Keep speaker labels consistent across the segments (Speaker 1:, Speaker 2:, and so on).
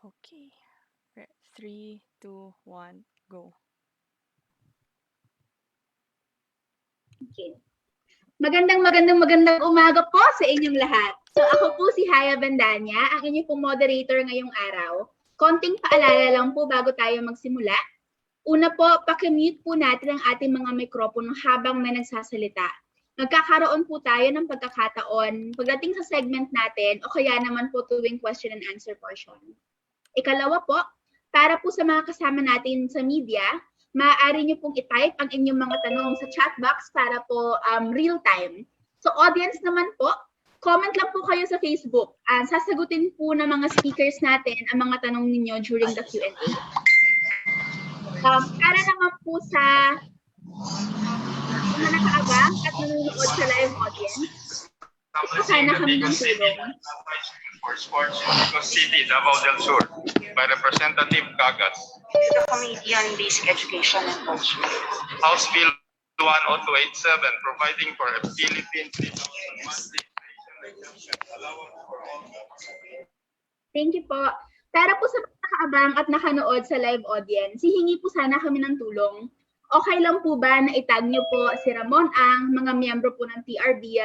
Speaker 1: Okay. 3, 2, 1, go.
Speaker 2: Okay. Magandang umaga po sa inyong lahat. So ako po si Haya Bandanya, ang inyong pong moderator ngayong araw. Konting paalala lang po bago tayo magsimula. Una po, pakimute po natin ang ating mga mikropono habang may nagsasalita. Magkakaroon po tayo ng pagkakataon pagdating sa segment natin o kaya naman po tuwing question and answer portion. Ikalawa po, para po sa mga kasama natin sa media, maaari niyo pong i-type ang inyong mga tanong sa chat box para po real time. So audience naman po, comment lang po kayo sa Facebook. Sasagutin po ng mga speakers natin ang mga tanong ninyo during the Q&A. Para naman po sa mga nakaabang at nanonood sa live audience, sana kami ng tulong.
Speaker 3: For Sports Unico City, Davao del Sur, by Representative Cagas.
Speaker 4: The Committee on Basic Education and Culture.
Speaker 3: House Bill 10287, providing for a Philippine monthly exemption allowance for all.
Speaker 2: Thank you po. Para po sa nakaabang at nakanood sa live audience, hihingi po sana kami ng tulong. Okay lang po ba na itag niyo po si Ramon Ang, mga miyembro po ng TRB,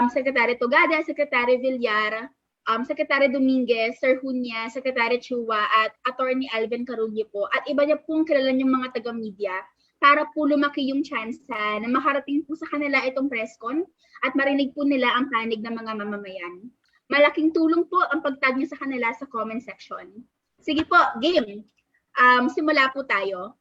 Speaker 2: Secretary Togada, Secretary Villar, Secretary Dominguez, Sir Hunya, Secretary Chua, at Attorney Alvin Carulli po, at iba niya pong kilala yung mga taga-media para po lumaki yung chance na makarating po sa kanila itong presscon at marinig po nila ang panig ng mga mamamayan. Malaking tulong po ang pagtag niyo sa kanila sa comment section. Sige po, game. Simula po tayo.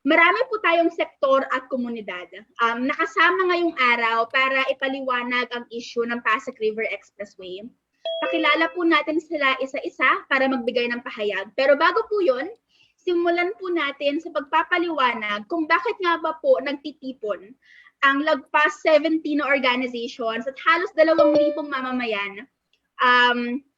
Speaker 2: Marami po tayong sektor at komunidad. Nakasama ngayong araw para ipaliwanag ang issue ng Pasig River Expressway. Pakilala po natin sila isa-isa para magbigay ng pahayag. Pero bago po yun, simulan po natin sa pagpapaliwanag kung bakit nga ba po nagtitipon ang lagpas 17 na organizations at halos 2,000 mamamayan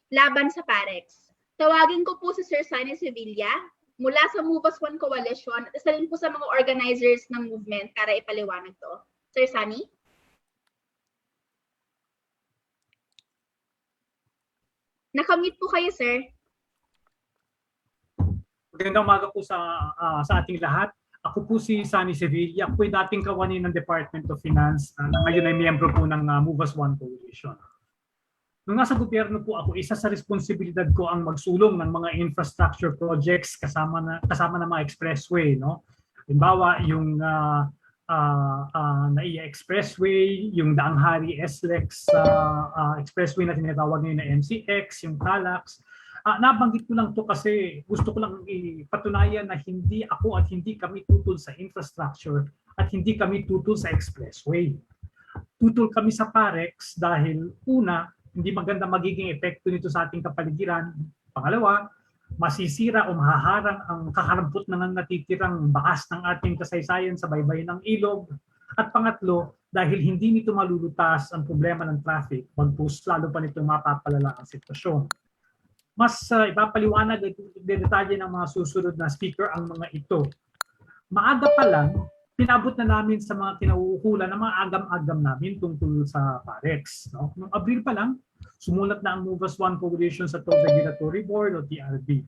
Speaker 2: laban sa PAREX. Tawagin ko po si Sir Sunny Sevilla mula sa Move Us One Coalition at isa rin po sa mga organizers ng movement para ipaliwanag to. Sir Sunny? Nakamute po kayo, sir.
Speaker 5: Magandang umaga po sa ating lahat. Ako po si Sunny Sevilla. Ako ay dating kawani ng Department of Finance na ngayon ay miyembro po ng Move Us One Coalition. Nung nasa gobyerno po ako, isa sa responsibilidad ko ang magsulong ng mga infrastructure projects kasama ng mga expressway, no? Halimbawa, yung NAIA Expressway, yung Daang Hari SLEX Expressway na tinatawag ngayon na MCX, yung CALAX. Nabanggit ko lang to kasi gusto ko lang ipatunayan na hindi ako at hindi kami tutol sa infrastructure at hindi kami tutol sa expressway. Tutol kami sa PAREX dahil una, hindi maganda magiging epekto nito sa ating kapaligiran. Pangalawa, masisira o mahaharang ang kakarampot na natitirang bakas ng ating kasaysayan sa baybayin ng ilog. At pangatlo, dahil hindi nito malulutas ang problema ng traffic, bagkus lalo pa nito mapapalala ang sitwasyon. Mas ipapaliwanag at detalye ng mga susunod na speaker ang mga ito. Maaga pa lang, pinabot na namin sa mga kinauukulan ng mga agam-agam namin tungkol sa PAREX. No? Noong Abril pa lang, sumulat na ang Move Us One Coalition sa Toll Regulatory Board o TRB.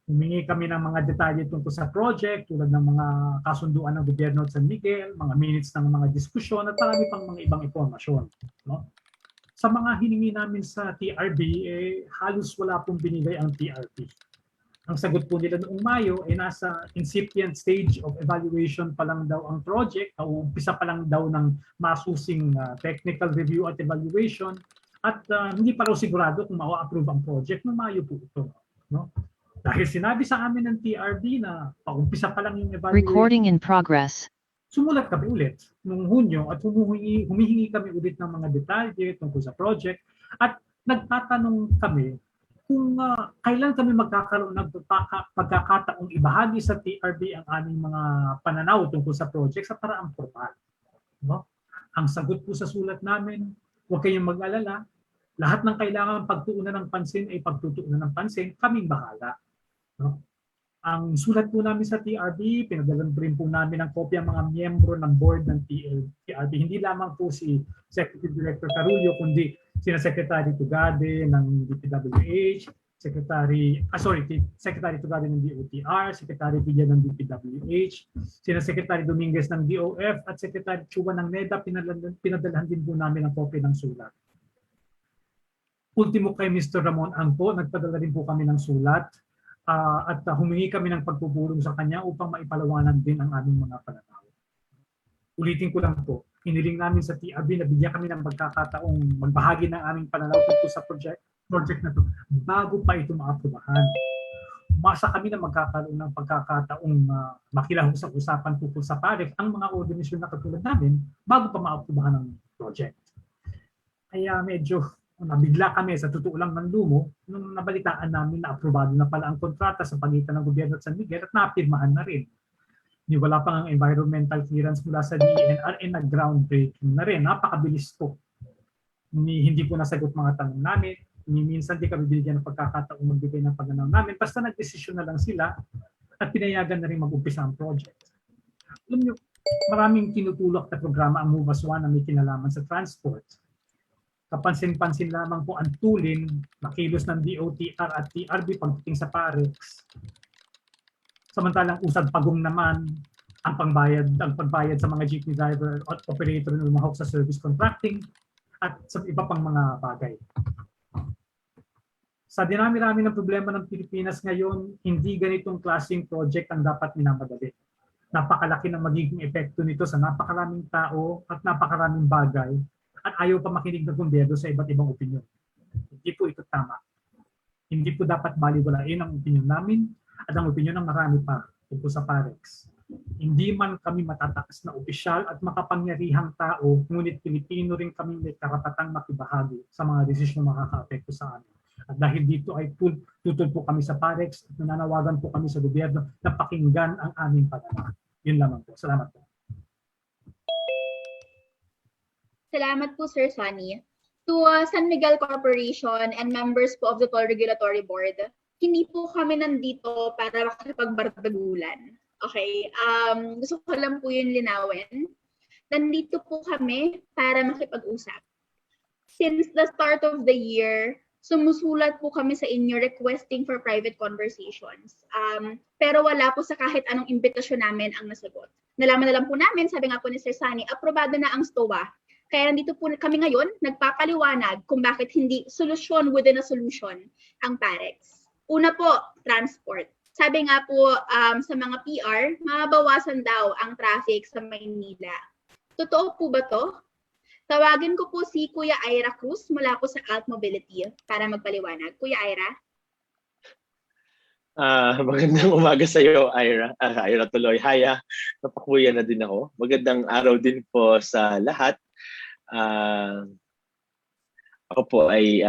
Speaker 5: Humingi kami ng mga detalye tungkol sa project tulad ng mga kasunduan ng gobyerno at San Miguel, mga minutes ng mga diskusyon at marami pang mga ibang impormasyon. No? Sa mga hiningi namin sa TRB, halos wala pong binigay ang TRB. Ang sagot po nila noong Mayo ay nasa incipient stage of evaluation pa lang daw ang project, o umpisa pa lang daw ng masusing technical review at evaluation, at hindi pa raw sigurado kung ma-approve ang project noong Mayo po ito. No? Dahil sinabi sa amin ng TRB na paumpisa pa lang yung evaluation.
Speaker 6: Recording in progress.
Speaker 5: Sumulat kami ulit noong Hunyo at humihingi kami ulit ng mga detalye tungkol sa project at nagtatanong kami kung kailan kami magkakaroon ng pagkakataong ibahagi sa TRB ang aming mga pananaw tungkol sa project sa paraang formal. No? Ang sagot po sa sulat namin, huwag kayong mag-alala, lahat ng kailangan pagtuunan ng pansin ay pagtutuunan ng pansin, kaming bahala. No? Ang sulat po namin sa TRB, pinadalan rin po namin ang kopya ng mga miyembro ng board ng TRB. Hindi lamang po si Executive Director Carullo, kundi sina Secretary Tugade ng DPWH, Secretary Tugade ng DOTR, Secretary Villa ng DPWH, sina Secretary Dominguez ng DOF, at Secretary Chua ng NEDA, pinadalhan din po namin ang kopya ng sulat. Ultimo kay Mr. Ramon Angpo, nagpadala rin po kami ng sulat at humingi kami ng pagpupulong sa kanya upang maipalawanan din ang aming mga pananaw. Ulitin ko lang po, hiniling namin sa TRB na bigyan kami ng pagkakataong magbahagi ng aming pananaw tungkol sa project na to bago pa ito maaprubahan. Umasa kami na magkakaroon ng pagkakataong makilahusap-usapan tungkol sa PAREC ang mga organisasyon na katulad namin bago pa maaprubahan ng project. Kaya medyo nabigla kami sa totoo lang ng lumo nung nabalitaan namin na aprobado na pala ang kontrata sa pagitan ng gobyerno at San Miguel at napirmahan na rin. Wala pang ang environmental clearance mula sa DENR and nag-groundbreaking na rin. Napakabilis po. Hindi po nasagot mga tanong namin. Minsan di kami binigyan ng pagkakataong magbigay ng pagganaw namin. Basta nag-desisyon na lang sila at pinayagan na rin mag-umpisa ang project. Alam nyo, maraming tinutulok na programa ang MOVE as One na may kinalaman sa transport. Kapansin-pansin lamang po ang tulin, makilos ng DOTR at TRB pagdating sa PAREX. Samantalang usad pagong naman ang pagbayad sa mga jeepney driver at operator na lumahok sa service contracting at sa iba pang mga bagay. Sa dinami-rami ng problema ng Pilipinas ngayon, hindi ganitong klaseng project ang dapat minamadali. Napakalaki ng magiging epekto nito sa napakaraming tao at napakaraming bagay at ayaw pa makinig ng gobyerno sa iba't ibang opinyon. Hindi po ito tama. Hindi po dapat baliwalain ang opinyon namin at ang opinyon ng marami pa tungkol sa PAREX. Hindi man kami matataas na opisyal at makapangyarihang tao, ngunit Pilipino rin kami may karapatang makibahagi sa mga desisyon na makaka-apekto sa amin. At dahil dito ay tutol po kami sa PAREX at nananawagan po kami sa gobyerno na pakinggan ang aming pananaw. Yun lamang po. Salamat po.
Speaker 2: Salamat po, Sir Sonny. To San Miguel Corporation and members po of the Toll Regulatory Board, hindi po kami nandito para makipagbardagulan. Okay? Gusto ko lang po yun linawin. Nandito po kami para makipag-usap. Since the start of the year, sumusulat po kami sa inyo requesting for private conversations. Pero wala po sa kahit anong imbitasyon namin ang nasagot. Nalaman na lang po namin, sabi nga po ni Sir Sonny, aprobado na ang STOA. Kaya nandito po kami ngayon, nagpapaliwanag kung bakit hindi solusyon within a solution ang PAREX. Una po, transport. Sabi nga po sa mga PR, mabawasan daw ang traffic sa Maynila. Totoo po ba to? Tawagin ko po si Kuya Ira Cruz mula po sa Alt Mobility para magpaliwanag. Kuya Ira?
Speaker 6: Magandang umaga sa iyo, Ira. Ira tuloy. Haya, napakuya na din ako. Magandang araw din po sa lahat. Ako po ay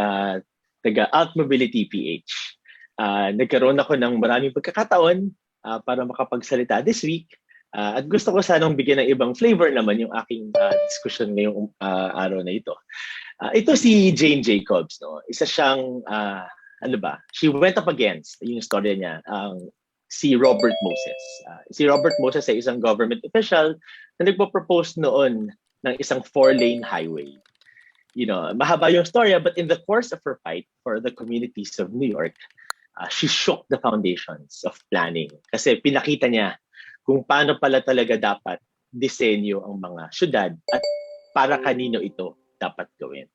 Speaker 6: taga Alt Mobility PH. Nagkaroon ako ng maraming pagkakataon para makapagsalita this week. At gusto ko sanang bigyan ng ibang flavor naman yung aking discussion ngayong araw na ito. Ito si Jane Jacobs, no? Isa siyang, she went up against, yung story niya, si Robert Moses. Si Robert Moses ay isang government official na nagpo-propose noon ng isang 4-lane highway. Mahaba yung story, but in the course of her fight for the communities of New York, she shook the foundations of planning. Kasi pinakita niya kung paano pala talaga dapat disenyo ang mga syudad at para kanino ito dapat gawin.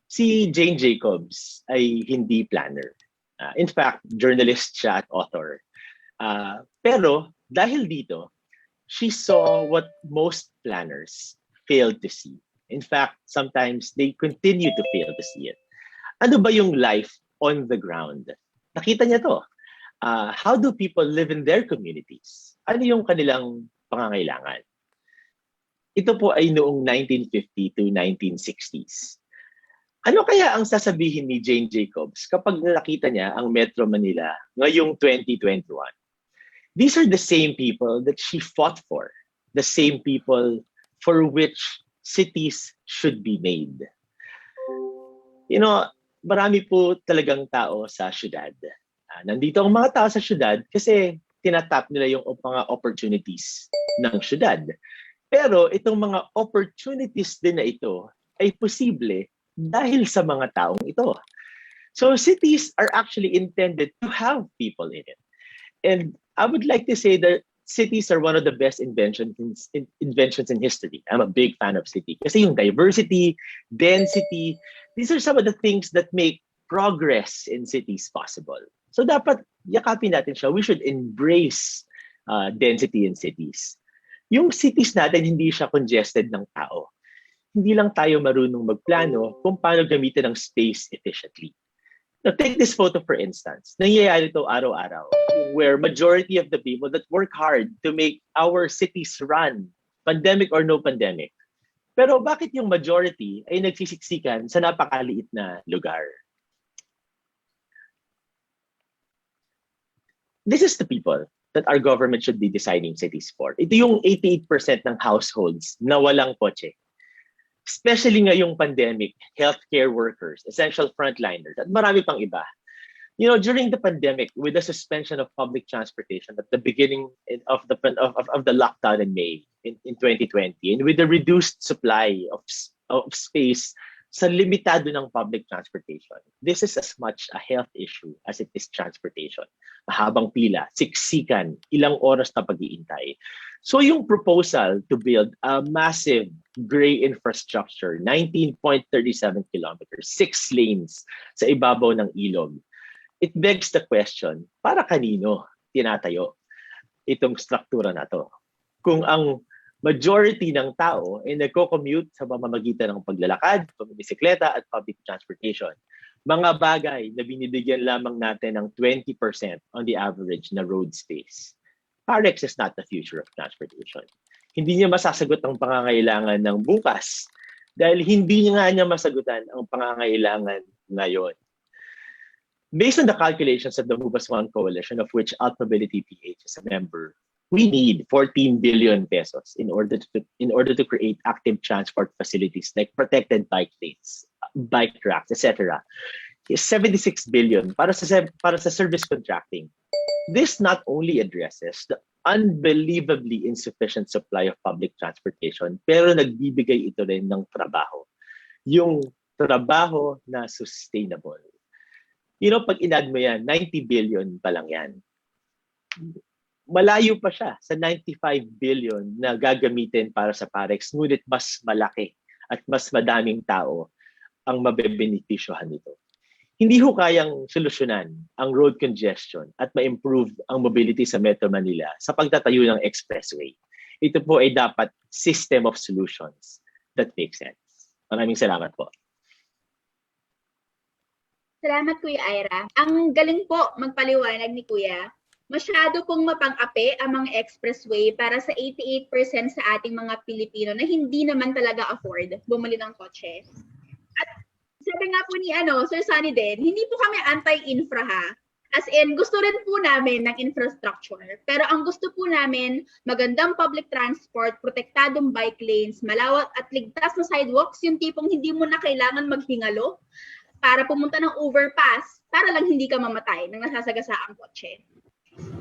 Speaker 6: Si Jane Jacobs ay hindi planner. In fact, journalist siya at author. Pero dahil dito, she saw what most planners failed to see. In fact, sometimes they continue to fail to see it. Ano ba yung life on the ground? Nakita niya to. How do people live in their communities? Ano yung kanilang pangangailangan? Ito po ay noong 1950 to 1960s. Ano kaya ang sasabihin ni Jane Jacobs kapag nakita niya ang Metro Manila ngayong 2021? These are the same people that she fought for, the same people for which cities should be made. Marami po talagang tao sa syudad. Nandito ang mga tao sa syudad kasi tinatap nila yung mga opportunities ng syudad. Pero itong mga opportunities din na ito ay posible dahil sa mga taong ito. So cities are actually intended to have people in it. And I would like to say that cities are one of the best inventions in history. I'm a big fan of city. Kasi yung diversity, density, these are some of the things that make progress in cities possible. So dapat yakapin natin siya. We should embrace density in cities. Yung cities natin, hindi siya congested ng tao. Hindi lang tayo marunong magplano kung paano gamitin ang space efficiently. Now, take this photo for instance. Nangyayari ito araw-araw where majority of the people that work hard to make our cities run, pandemic or no pandemic. Pero bakit yung majority ay nagsisiksikan sa napakaliit na lugar? This is the people that our government should be designing cities for. Ito yung 88% ng households na walang kotse. Especially ngayong pandemic, healthcare workers, essential frontliners, at marami pang iba. You know, during the pandemic, with the suspension of public transportation at the beginning of the lockdown in May in 2020, and with the reduced supply of space sa limitado ng public transportation, this is as much a health issue as it is transportation. Mahabang pila, siksikan, ilang oras na pag-iintay. So yung proposal to build a massive gray infrastructure, 19.37 kilometers, 6 lanes sa ibabaw ng ilog, it begs the question, para kanino tinatayo itong struktura na to? Kung ang majority ng tao ay nagko-commute sa pamamagitan ng paglalakad, pamibisikleta at public transportation, mga bagay na binibigyan lamang natin ng 20% on the average na road space. Parex is not the future of transportation. Hindi niya masasagot ang pangangailangan ng bukas dahil hindi niya masagutan ang pangangailangan ngayon. Based on the calculations of the Move As One Coalition, of which Altmobility PH is a member, we need 14 billion pesos in order to create active transport facilities like protected bike lanes, bike racks, etc. 76 billion para sa service contracting. This not only addresses the unbelievably insufficient supply of public transportation, pero nagbibigay ito rin ng trabaho. Yung trabaho na sustainable. You know, pag inad mo yan, 90 billion pa lang yan. Malayo pa siya sa 95 billion na gagamitin para sa Parex, ngunit mas malaki at mas madaming tao ang mabebenepisyohan nito. Hindi ho kayang solusyonan ang road congestion at ma-improve ang mobility sa Metro Manila sa pagtatayo ng expressway. Ito po ay dapat system of solutions that make sense. Maraming salamat po.
Speaker 2: Salamat, Kuya Ira. Ang galing po magpaliwanag ni Kuya. Masyado pong mapang-api ang mga expressway para sa 88% sa ating mga Pilipino na hindi naman talaga afford bumili ng kotse. At sabi nga po ni Sir Sunny din, hindi po kami anti-infra ha. As in, gusto rin po namin ng infrastructure. Pero ang gusto po namin, magandang public transport, protektadong bike lanes, malawak at ligtas na sidewalks, yung tipong hindi mo na kailangan maghingalo para pumunta ng overpass para lang hindi ka mamatay nang nasasagasa ang kotse.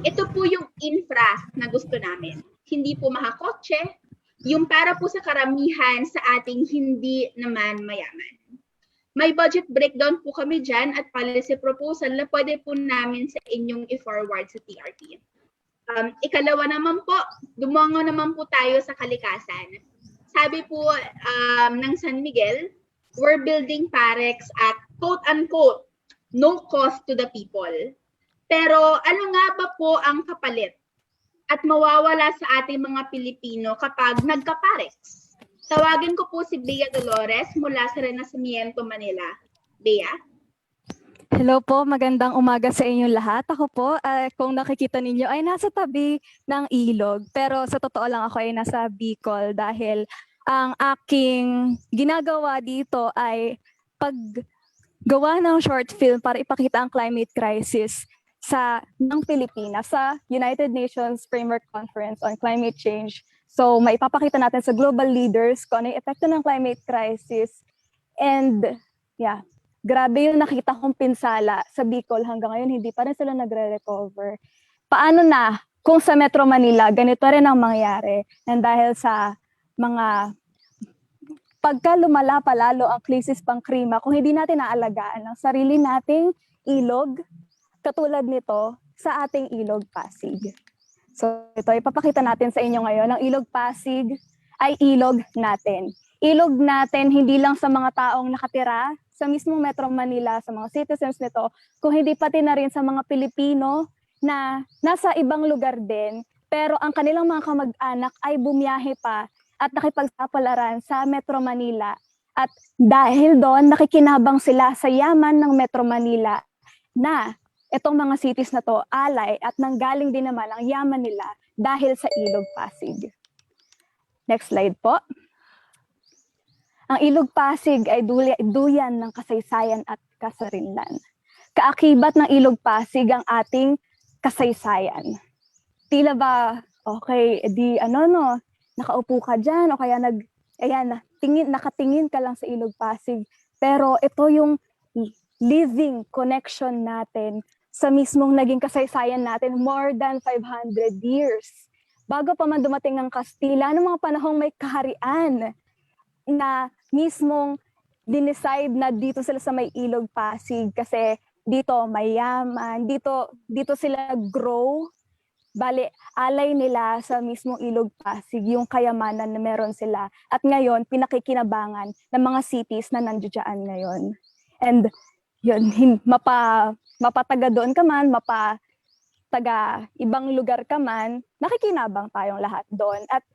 Speaker 2: Ito po yung infra na gusto namin. Hindi po makakotse, yung para po sa karamihan sa ating hindi naman mayaman. May budget breakdown po kami dyan at policy proposal na pwede po namin sa inyong i-forward sa TRT. Ikalawa naman po, dumango naman po tayo sa kalikasan. Sabi po ng San Miguel, we're building Parex at quote-unquote, no cost to the people. Pero ano nga ba po ang kapalit at mawawala sa ating mga Pilipino kapag nagka-Parex? Tawagin ko po si Bea Dolores mula sa Renacimiento, Manila. Bea?
Speaker 1: Hello po, magandang umaga sa inyong lahat. Ako po, kung nakikita ninyo, ay nasa tabi ng ilog. Pero sa totoo lang ako ay nasa Bicol dahil ang aking ginagawa dito ay paggawa ng short film para ipakita ang climate crisis ng Pilipinas sa United Nations Framework Conference on Climate Change. So maipapakita natin sa global leaders kung ano yung epekto ng climate crisis. And yeah, grabe yung nakita kong pinsala sa Bicol hanggang ngayon, hindi pa rin sila nagre-recover. Paano na kung sa Metro Manila, ganito rin ang mangyayari? And dahil sa mga pagka lumala pa lalo ang krisis pangkrima, kung hindi natin naalagaan ang sarili nating ilog, katulad nito sa ating ilog Pasig. So ito, ipapakita natin sa inyo ngayon. Ang ilog Pasig ay ilog natin. Ilog natin hindi lang sa mga taong nakatira sa mismong Metro Manila, sa mga citizens nito, kung hindi pati na rin sa mga Pilipino na nasa ibang lugar din, pero ang kanilang mga kamag-anak ay bumiyahe pa at nakipagsapalaran sa Metro Manila. At dahil doon, nakikinabang sila sa yaman ng Metro Manila na itong mga cities na to alay at nanggaling din naman ang yaman nila dahil sa ilog Pasig. Next slide po. Ang ilog Pasig ay duyan ng kasaysayan at kasarinlan. Kaakibat ng ilog Pasig ang ating kasaysayan. Tila ba, okay, nakaupo ka dyan o kaya nakatingin ka lang sa ilog Pasig. Pero ito yung living connection natin sa mismong naging kasaysayan natin more than 500 years. Bago pa man dumating ang Kastila, noong mga panahong may kaharian na mismong dinicide na dito sila sa may ilog Pasig kasi dito mayaman, dito sila grow. Bale, alay nila sa mismong ilog Pasig yung kayamanan na meron sila. At ngayon, pinakikinabangan ng mga cities na nandiyan ngayon. And yun, mapataga doon ka man, mapataga ibang lugar ka man, nakikinabang tayong lahat doon. At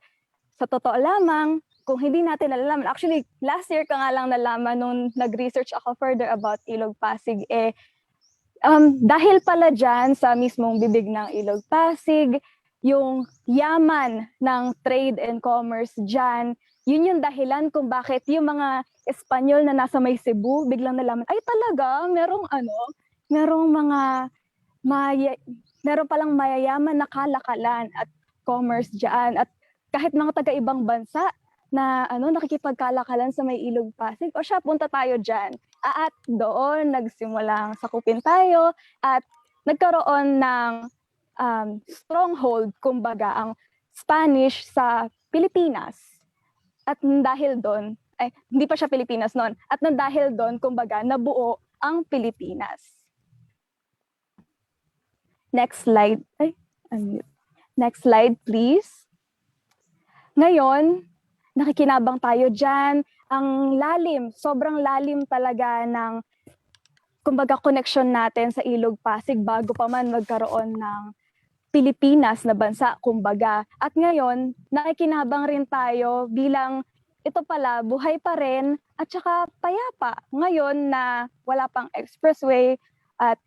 Speaker 1: sa totoo lamang, kung hindi natin nalalaman, actually, last year ka nga lang nalaman nung nag-research ako further about Ilog Pasig, dahil pala dyan sa mismong bibig ng Ilog Pasig, yung yaman ng trade and commerce dyan, yun yung dahilan kung bakit yung mga Espanyol na nasa may Cebu, biglang nalaman, ay talaga, meron palang mayayaman na kalakalan at commerce dyan. At kahit mga taga-ibang bansa, na nakikipagkalakalan sa may Ilog Pasig, o siya, punta tayo dyan. At doon, nagsimulang sakupin tayo at nagkaroon ng stronghold, kumbaga, ang Spanish sa Pilipinas. At dahil doon, hindi pa siya Pilipinas noon, at dahil doon, kumbaga, nabuo ang Pilipinas. Next slide. Next slide, please. Ngayon, nakikinabang tayo dyan. Ang lalim, sobrang lalim talaga ng, kumbaga, connection natin sa Ilog Pasig bago pa man magkaroon ng Pilipinas na bansa, kumbaga. At ngayon, nakikinabang rin tayo bilang ito pala, buhay pa rin at saka payapa. Ngayon na wala pang expressway at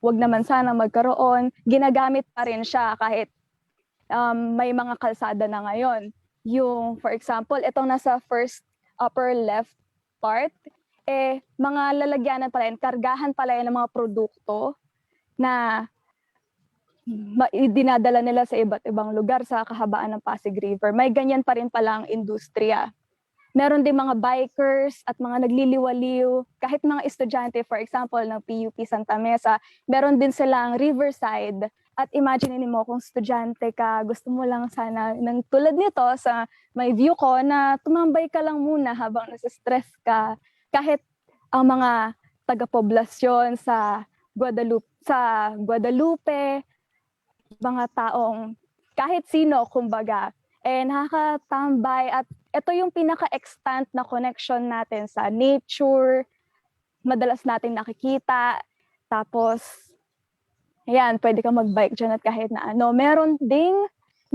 Speaker 1: wag naman sana magkaroon, ginagamit pa rin siya kahit may mga kalsada na ngayon. Yung, for example, itong nasa first upper left part, mga lalagyanan pala yan, kargahan pala yan ng mga produkto na dinadala nila sa iba't ibang lugar sa kahabaan ng Pasig River. May ganyan pa rin palang industriya. Meron din mga bikers at mga nagliliwaliw, kahit mga estudyante, for example, ng PUP Santa Mesa, meron din silang riverside. At imagine mo kung estudyante ka, gusto mo lang sana, ng tulad nito sa may view ko, na tumambay ka lang muna habang nasa-stress ka. Kahit ang mga taga-poblasyon sa Guadalupe, mga taong kahit sino, kumbaga, nakakatambay. At ito yung pinaka-extant na connection natin sa nature, madalas natin nakikita. Tapos, ayan, pwede ka mag-bike dyan at kahit na ano. Meron ding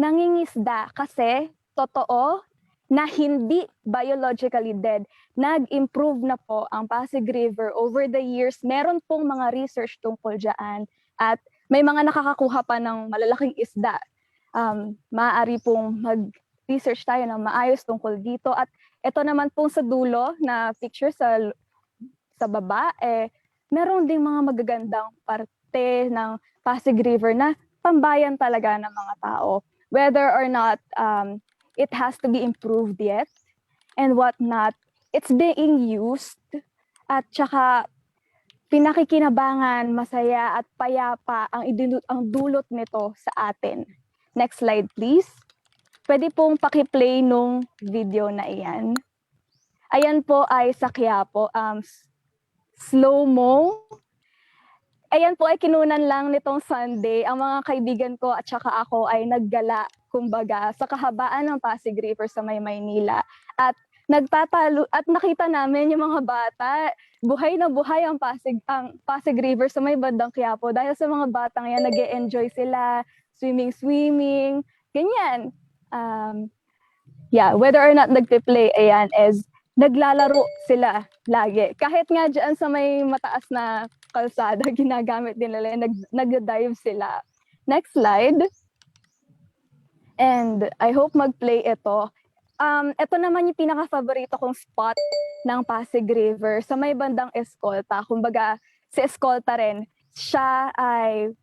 Speaker 1: nangingisda kasi totoo na hindi biologically dead. Nag-improve na po ang Pasig River over the years. Meron pong mga research tungkol dyan at may mga nakakakuha pa ng malalaking isda. Maaari pong mag-research tayo ng maayos tungkol dito. At ito naman pong sa dulo na picture sa baba, meron ding mga magagandang parte ng Pasig River na pambayan talaga ng mga tao. Whether or not it has to be improved yet and what not, it's being used at saka pinakikinabangan, masaya at payapa ang dulot nito sa atin. Next slide please. Pwede pong paki-play nung video na iyan. Ayan po ay sa Quiapo, slow-mo. Ayan po ay kinunan lang nitong Sunday. Ang mga kaibigan ko at saka ako ay naggala, kumbaga, sa kahabaan ng Pasig River sa may Maynila. At nagtatalo at nakita namin yung mga bata, buhay na buhay ang Pasig River sa may bandang Quiapo dahil sa mga batang yan nag-e-enjoy sila, swimming, ganyan. Whether or not nagpe-play, ayan, is naglalaro sila lagi. Kahit nga dyan sa may mataas na kalsada, ginagamit din nila, nag-dive sila. Next slide. And I hope mag-play ito. Ito naman yung pinaka-favorito kong spot ng Pasig River sa may bandang Escolta. Kumbaga, si Escolta rin, siya ay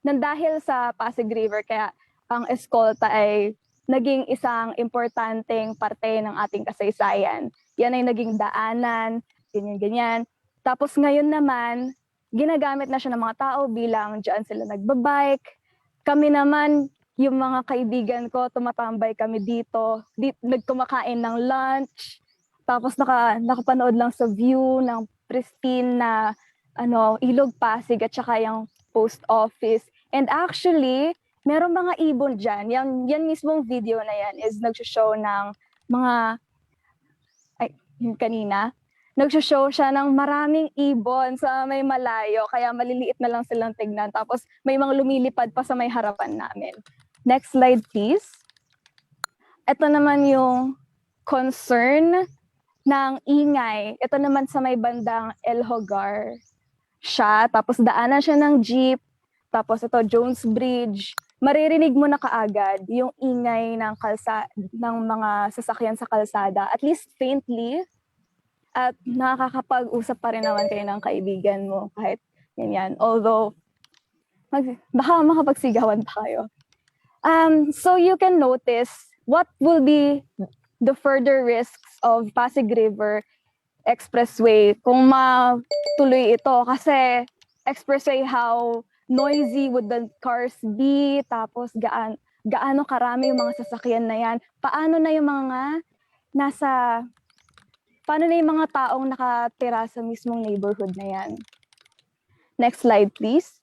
Speaker 1: nandahil sa Pasig River, kaya ang Escolta ay naging isang importanteng parte ng ating kasaysayan. Yan ay naging daanan, ganyan. Tapos ngayon naman, ginagamit na siya ng mga tao bilang dyan sila nagbabike. Kami naman, yung mga kaibigan ko, tumatambay kami dito, nagkumakain ng lunch, tapos nakapanood lang sa view ng pristine na Ilog Pasig at saka yung post office. And actually, merong mga ibon dyan. Yan mismong video na yan is nag-show ng mga, yung kanina, nag-show siya ng maraming ibon sa may malayo, kaya maliliit na lang silang tignan. Tapos may mga lumilipad pa sa may harapan namin. Next slide, please. Ito naman yung concern ng ingay. Ito naman sa may bandang El Hogar siya. Tapos daanan siya ng jeep. Tapos ito, Jones Bridge. Maririnig mo na kaagad yung ingay ng mga sasakyan sa kalsada, at least faintly, at nakakapag-usap pa rin naman kayo ng kaibigan mo kahit ganyan. Although, baka makapagsigawan pa kayo. So you can notice what will be the further risks of Pasig River Expressway kung matuloy ito. Kasi expressway, how noisy would the cars be, tapos gaano karami yung mga sasakyan na yan, paano na yung mga taong nakatira sa mismong neighborhood na yan. Next slide, please.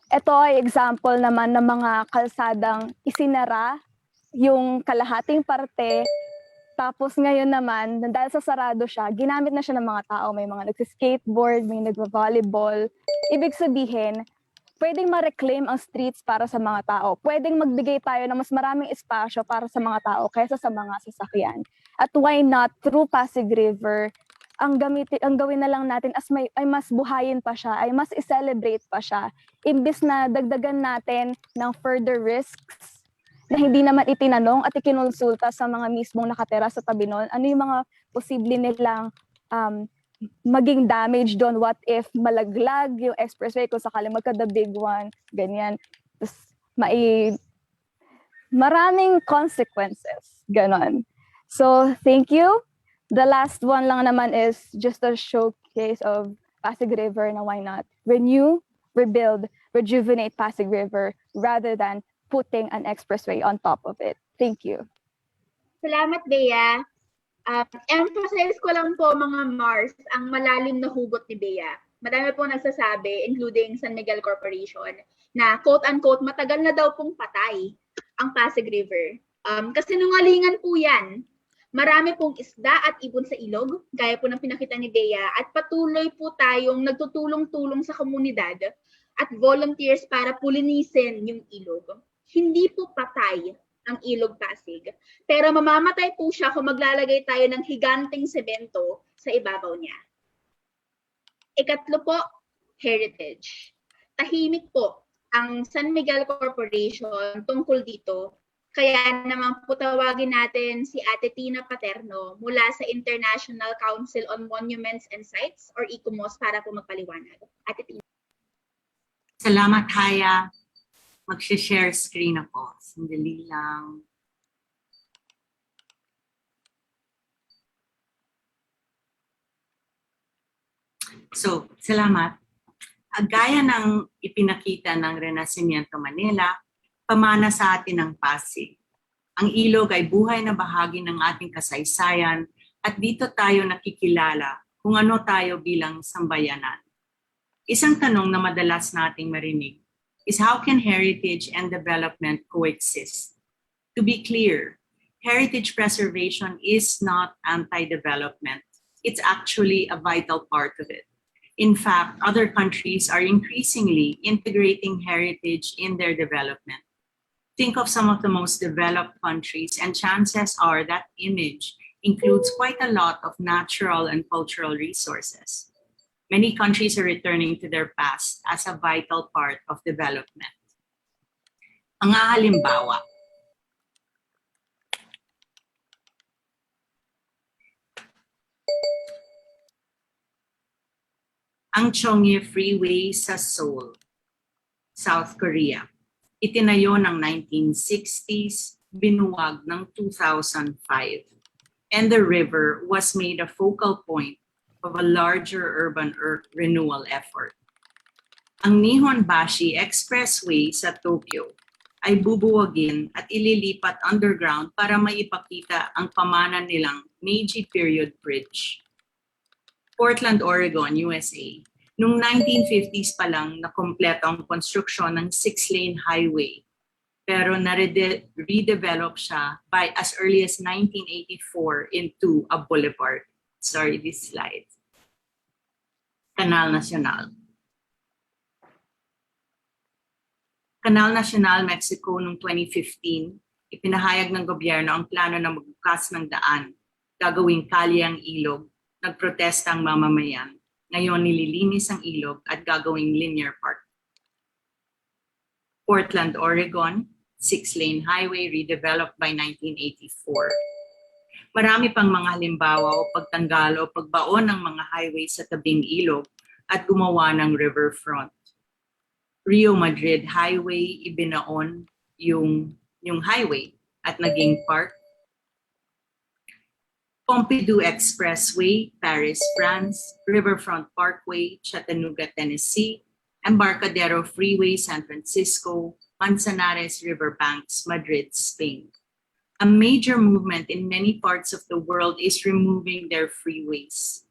Speaker 1: Ito ay example naman ng mga kalsadang isinara yung kalahating parte. Tapos ngayon naman, dahil sa sarado siya, ginamit na siya ng mga tao. May mga nagsiskateboard, may nagva-volleyball. Ibig sabihin, pwedeng ma-reclaim ang streets para sa mga tao. Pwedeng magbigay tayo ng mas maraming espasyo para sa mga tao kaysa sa mga sasakyan. At why not, through Pasig River, ang gawin na lang natin ay mas buhayin pa siya, ay mas i-celebrate pa siya. Imbis na dagdagan natin ng further risks na hindi naman itinanong at ikinonsulta sa mga mismong nakatira sa tabi nun, ano yung mga posible nilang maging damage doon, what if malaglag yung expressway kung sakali magka-the big one, ganyan. Tapos maraming consequences, ganon. So, thank you. The last one lang naman is just a showcase of Pasig River na why not renew, rebuild, rejuvenate Pasig River rather than putting an expressway on top of it. Thank you.
Speaker 2: Salamat, Bea. Emphasize ko lang po, mga Mars, ang malalim na hugot ni Bea. Madami po nagsasabi, including San Miguel Corporation, na quote-unquote, matagal na daw pong patay ang Pasig River. Kasi nungalingan po yan. Marami pong isda at ibon sa ilog, gaya po ng pinakita ni Bea, at patuloy po tayong nagtutulong-tulong sa komunidad at volunteers para pulinisin yung ilog. Hindi po patay ang Ilog Pasig, pero mamamatay po siya kung maglalagay tayo ng higanteng semento sa ibabaw niya. Ikatlo po, heritage. Tahimik po ang San Miguel Corporation tungkol dito. Kaya naman po tawagin natin si Ate Tina Paterno mula sa International Council on Monuments and Sites or ICOMOS para po magpaliwanag. Ate Tina.
Speaker 7: Salamat, Haya. Mag-share screen ako. Sandali lang. So, salamat. Gaya ng ipinakita ng Renacimiento Manila, pamana sa atin ng Pasig Ang ilog ay buhay na bahagi ng ating kasaysayan at dito tayo nakikilala kung ano tayo bilang sambayanan. Isang tanong na madalas nating marinig is how can heritage and development coexist? To be clear, heritage preservation is not anti-development. It's actually a vital part of it. In fact, other countries are increasingly integrating heritage in their development. Think of some of the most developed countries, and chances are that image includes quite a lot of natural and cultural resources. Many countries are returning to their past as a vital part of development. Ang halimbawa, ang Chongye Freeway sa Seoul, South Korea. Itinayo ng 1960s, binuwag ng 2005. And the river was made a focal point of a larger urban renewal effort. Ang Nihonbashi Expressway sa Tokyo ay bubuwagin at ililipat underground para maipakita ang pamana nilang Meiji period bridge. Portland, Oregon, USA. Noong 1950s pa lang nakompleto ang konstruksyon ng 6-lane highway. Pero na-redevelop siya by as early as 1984 into a boulevard. Sorry, this slide. Canal Nacional. Canal Nacional, Mexico noong 2015, ipinahayag ng gobyerno ang plano na magbukas ng daan, gagawing kalye ang ilog, nagprotesta ang mamamayan. Ngayon nililinis ang ilog at gagawing linear park. Portland, Oregon, 6-lane highway redeveloped by 1984. Marami pang mga halimbawa o pagtanggal o pagbaon ng mga highway sa tabing ilog at gumawa ng riverfront. Rio Madrid Highway, ibinaon yung highway at naging park. Pompidou Expressway, Paris, France, Riverfront Parkway, Chattanooga, Tennessee, Embarcadero Freeway, San Francisco, Manzanares Riverbanks, Madrid, Spain. A major movement in many parts of the world is removing their freeways.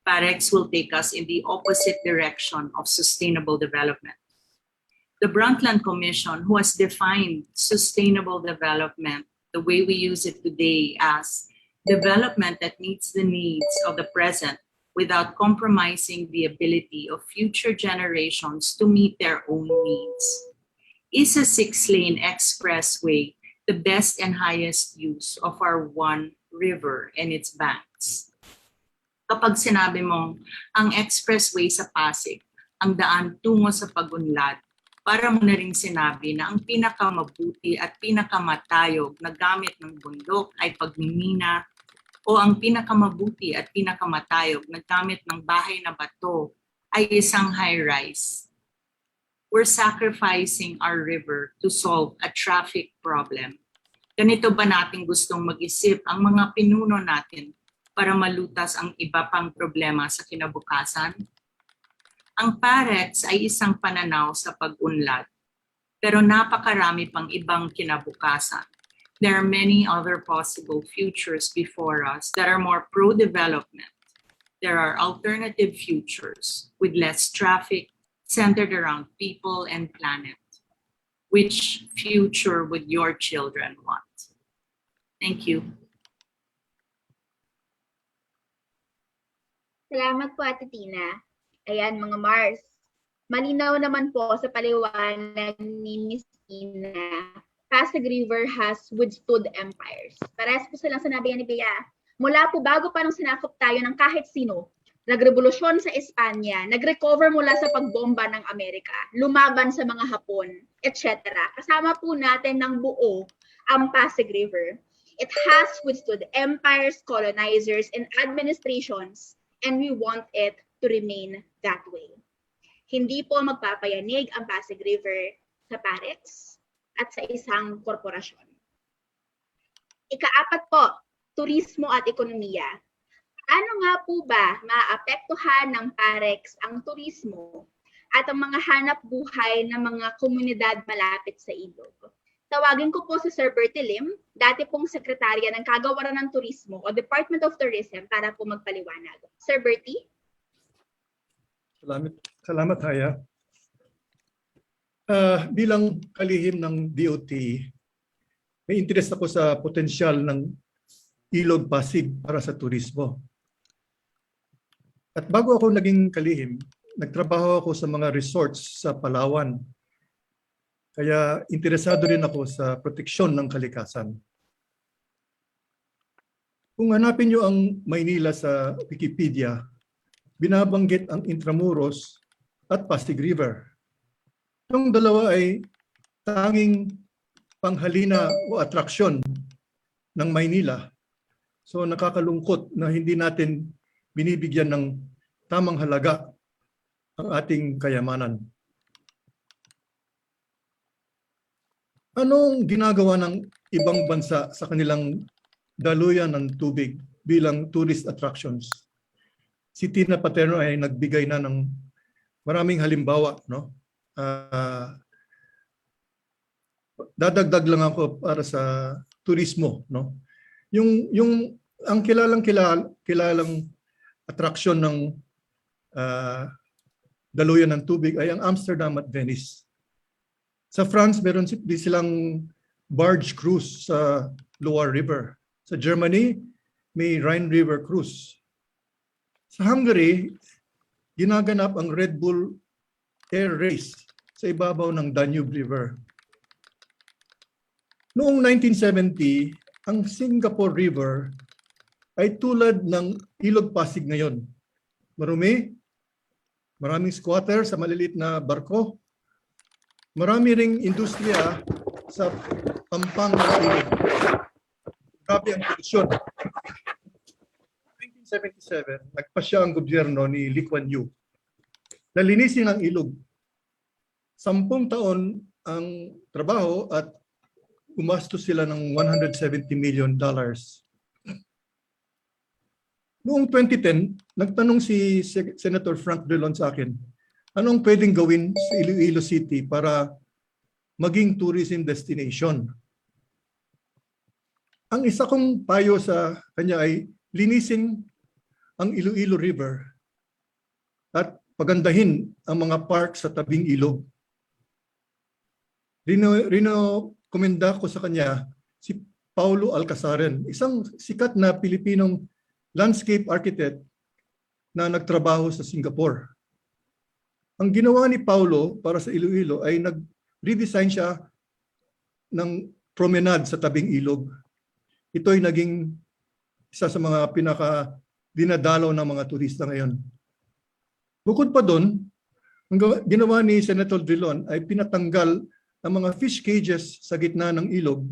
Speaker 7: PAREX will take us in the opposite direction of sustainable development. The Brundtland Commission, who has defined sustainable development the way we use it today as development that meets the needs of the present without compromising the ability of future generations to meet their own needs. Is a 6-lane expressway the best and highest use of our one river and its banks? Kapag sinabi mong ang expressway sa Pasig, ang daan tungo sa Pagunlad, para mo na rin sinabi na ang pinakamabuti at pinakamatayog na gamit ng bundok ay pagmimina, o ang pinakamabuti at pinakamatayog na gamit ng bahay na bato ay isang high-rise. We're sacrificing our river to solve a traffic problem. Ganito ba natin gustong mag-isip ang mga pinuno natin para malutas ang iba pang problema sa kinabukasan? Ang PAREX ay isang pananaw sa pag-unlad, pero napakarami pang ibang kinabukasan. There are many other possible futures before us that are more pro-development. There are alternative futures with less traffic centered around people and planet. Which future would your children want? Thank you.
Speaker 2: Salamat po, Ate Tina. Ayan, mga Mars. Malinaw naman po sa paliwanag ni Miss Tina, Pasig River has withstood empires. Parehas po silang sinabi ni Bea. Mula po bago pa nung sinakop tayo ng kahit sino, nagrevolusyon sa Espanya, nagrecover mula sa pagbomba ng Amerika, lumaban sa mga Hapon, etc. Kasama po natin ng buo ang Pasig River. It has withstood empires, colonizers, and administrations, and we want it to remain that way. Hindi po magpapayanig ang Pasig River sa PAREX at sa isang korporasyon. Ika-4 po, turismo at ekonomiya. Ano nga po ba maapektuhan ng PAREX ang turismo at ang mga hanap buhay ng mga komunidad malapit sa ilog? Tawagin ko po si Sir Bertie Lim, dati pong sekretarya ng Kagawaran ng Turismo o Department of Tourism para po magpaliwanag. Sir Bertie?
Speaker 8: Salamat, Haya. Bilang kalihim ng DOT, may interest ako sa potensyal ng Ilog Pasig para sa turismo. At bago ako naging kalihim, nagtrabaho ako sa mga resorts sa Palawan. Kaya interesado rin ako sa proteksyon ng kalikasan. Kung hanapin niyo ang Maynila sa Wikipedia, binabanggit ang Intramuros at Pasig River. Itong dalawa ay tanging panghalina o atraksyon ng Maynila. So nakakalungkot na hindi natin binibigyan ng tamang halaga ang ating kayamanan. Anong ginagawa ng ibang bansa sa kanilang daluyan ng tubig bilang tourist attractions? Si Tina Paterno ay nagbigay na ng maraming halimbawa, no? Dadagdag lang ako para sa turismo, no? Yung ang kilalang attraction ng daluyan ng tubig ay ang Amsterdam at Venice. Sa France, meron din silang barge cruise sa Loire River. Sa Germany, may Rhine River cruise. Sa Hungary, ginaganap ang Red Bull Air Race sa ibabaw ng Danube River. Noong 1970, ang Singapore River ay tulad ng Ilog Pasig ngayon. Marumi, maraming squatter sa maliliit na barko, marami ring industriya sa pampang ng ilog. Grabe ang polusyon. 1977, nagpasya ang gobyerno ni Lee Kuan Yew na linisin ang ilog. 10 taon ang trabaho at gumastos sila ng $170 million. Noong 2010, nagtanong si Senator Frank Drilon sa akin, anong pwedeng gawin sa Iloilo City para maging tourism destination? Ang isa kong payo sa kanya ay linisin ang Iloilo River at pagandahin ang mga park sa tabing ilog. Komenda ko sa kanya si Paulo Alcazaren, isang sikat na Pilipinong landscape architect na nagtrabaho sa Singapore. Ang ginawa ni Paulo para sa Iloilo ay nag-redesign siya ng promenade sa tabing ilog. Ito ay naging isa sa mga dinadalaw ng mga turista ngayon. Bukod pa doon, ang ginawa ni Senator Drilon ay pinatanggal ang mga fish cages sa gitna ng ilog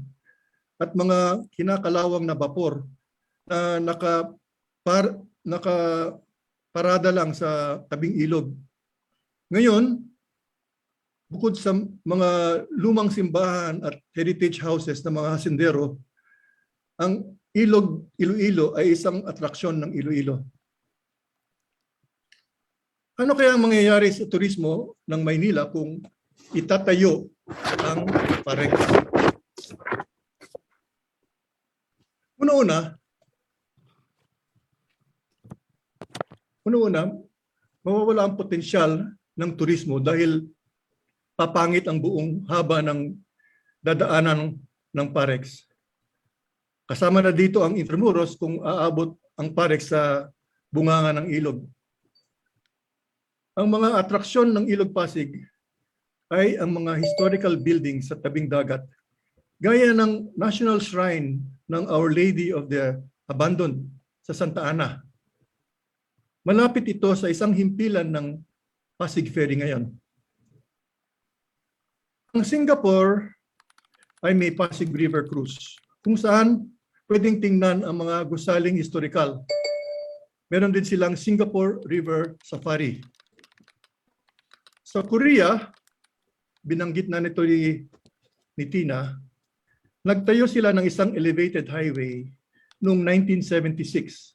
Speaker 8: at mga kinakalawang na vapor na nakaparada lang sa tabing ilog. Ngayon, bukod sa mga lumang simbahan at heritage houses ng mga hasindero, ang Iloilo ay isang atraksyon ng Iloilo. Ano kaya ang mangyayari sa turismo ng Maynila kung itatayo ang PAREX? Una-una, mawawala ang potensyal ng turismo dahil papangit ang buong haba ng dadaanan ng PAREX. Kasama na dito ang Intramuros kung aabot ang PAREX sa bunganga ng ilog. Ang mga atraksyon ng Ilog Pasig ay ang mga historical buildings sa tabing dagat, gaya ng National Shrine ng Our Lady of the Abandoned sa Santa Ana. Malapit ito sa isang himpilan ng Pasig Ferry ngayon. Ang Singapore ay may Pasig River Cruise, kung saan pwedeng tingnan ang mga gusaling historical. Meron din silang Singapore River Safari. Sa Korea, binanggit na nito ni Tina, nagtayo sila ng isang elevated highway noong 1976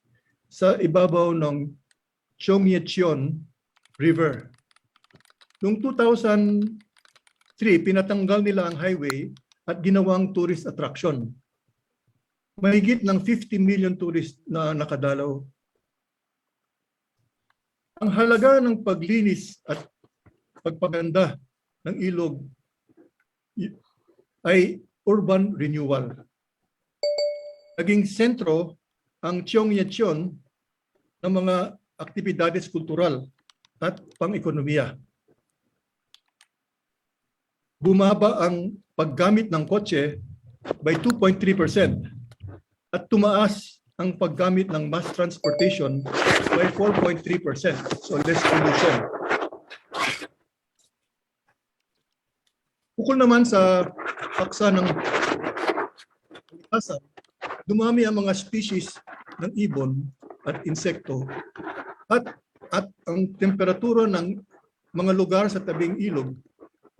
Speaker 8: sa ibabaw ng Chongyecheon River. Noong 2003, pinatanggal nila ang highway at ginawang tourist attraction. Mahigit ng 50 million tourists na nakadalaw. Ang halaga ng paglinis at pagpaganda ng ilog ay urban renewal. Naging sentro ang Cheonggyecheon ng mga aktibidades kultural at pang-ekonomiya. Bumaba ang paggamit ng kotse by 2.3% at tumaas ang paggamit ng mass transportation by 4.3%. So less pollution. Ukol naman sa paksa ng kalikasan, dumami ang mga species ng ibon at insekto at ang temperatura ng mga lugar sa tabing ilog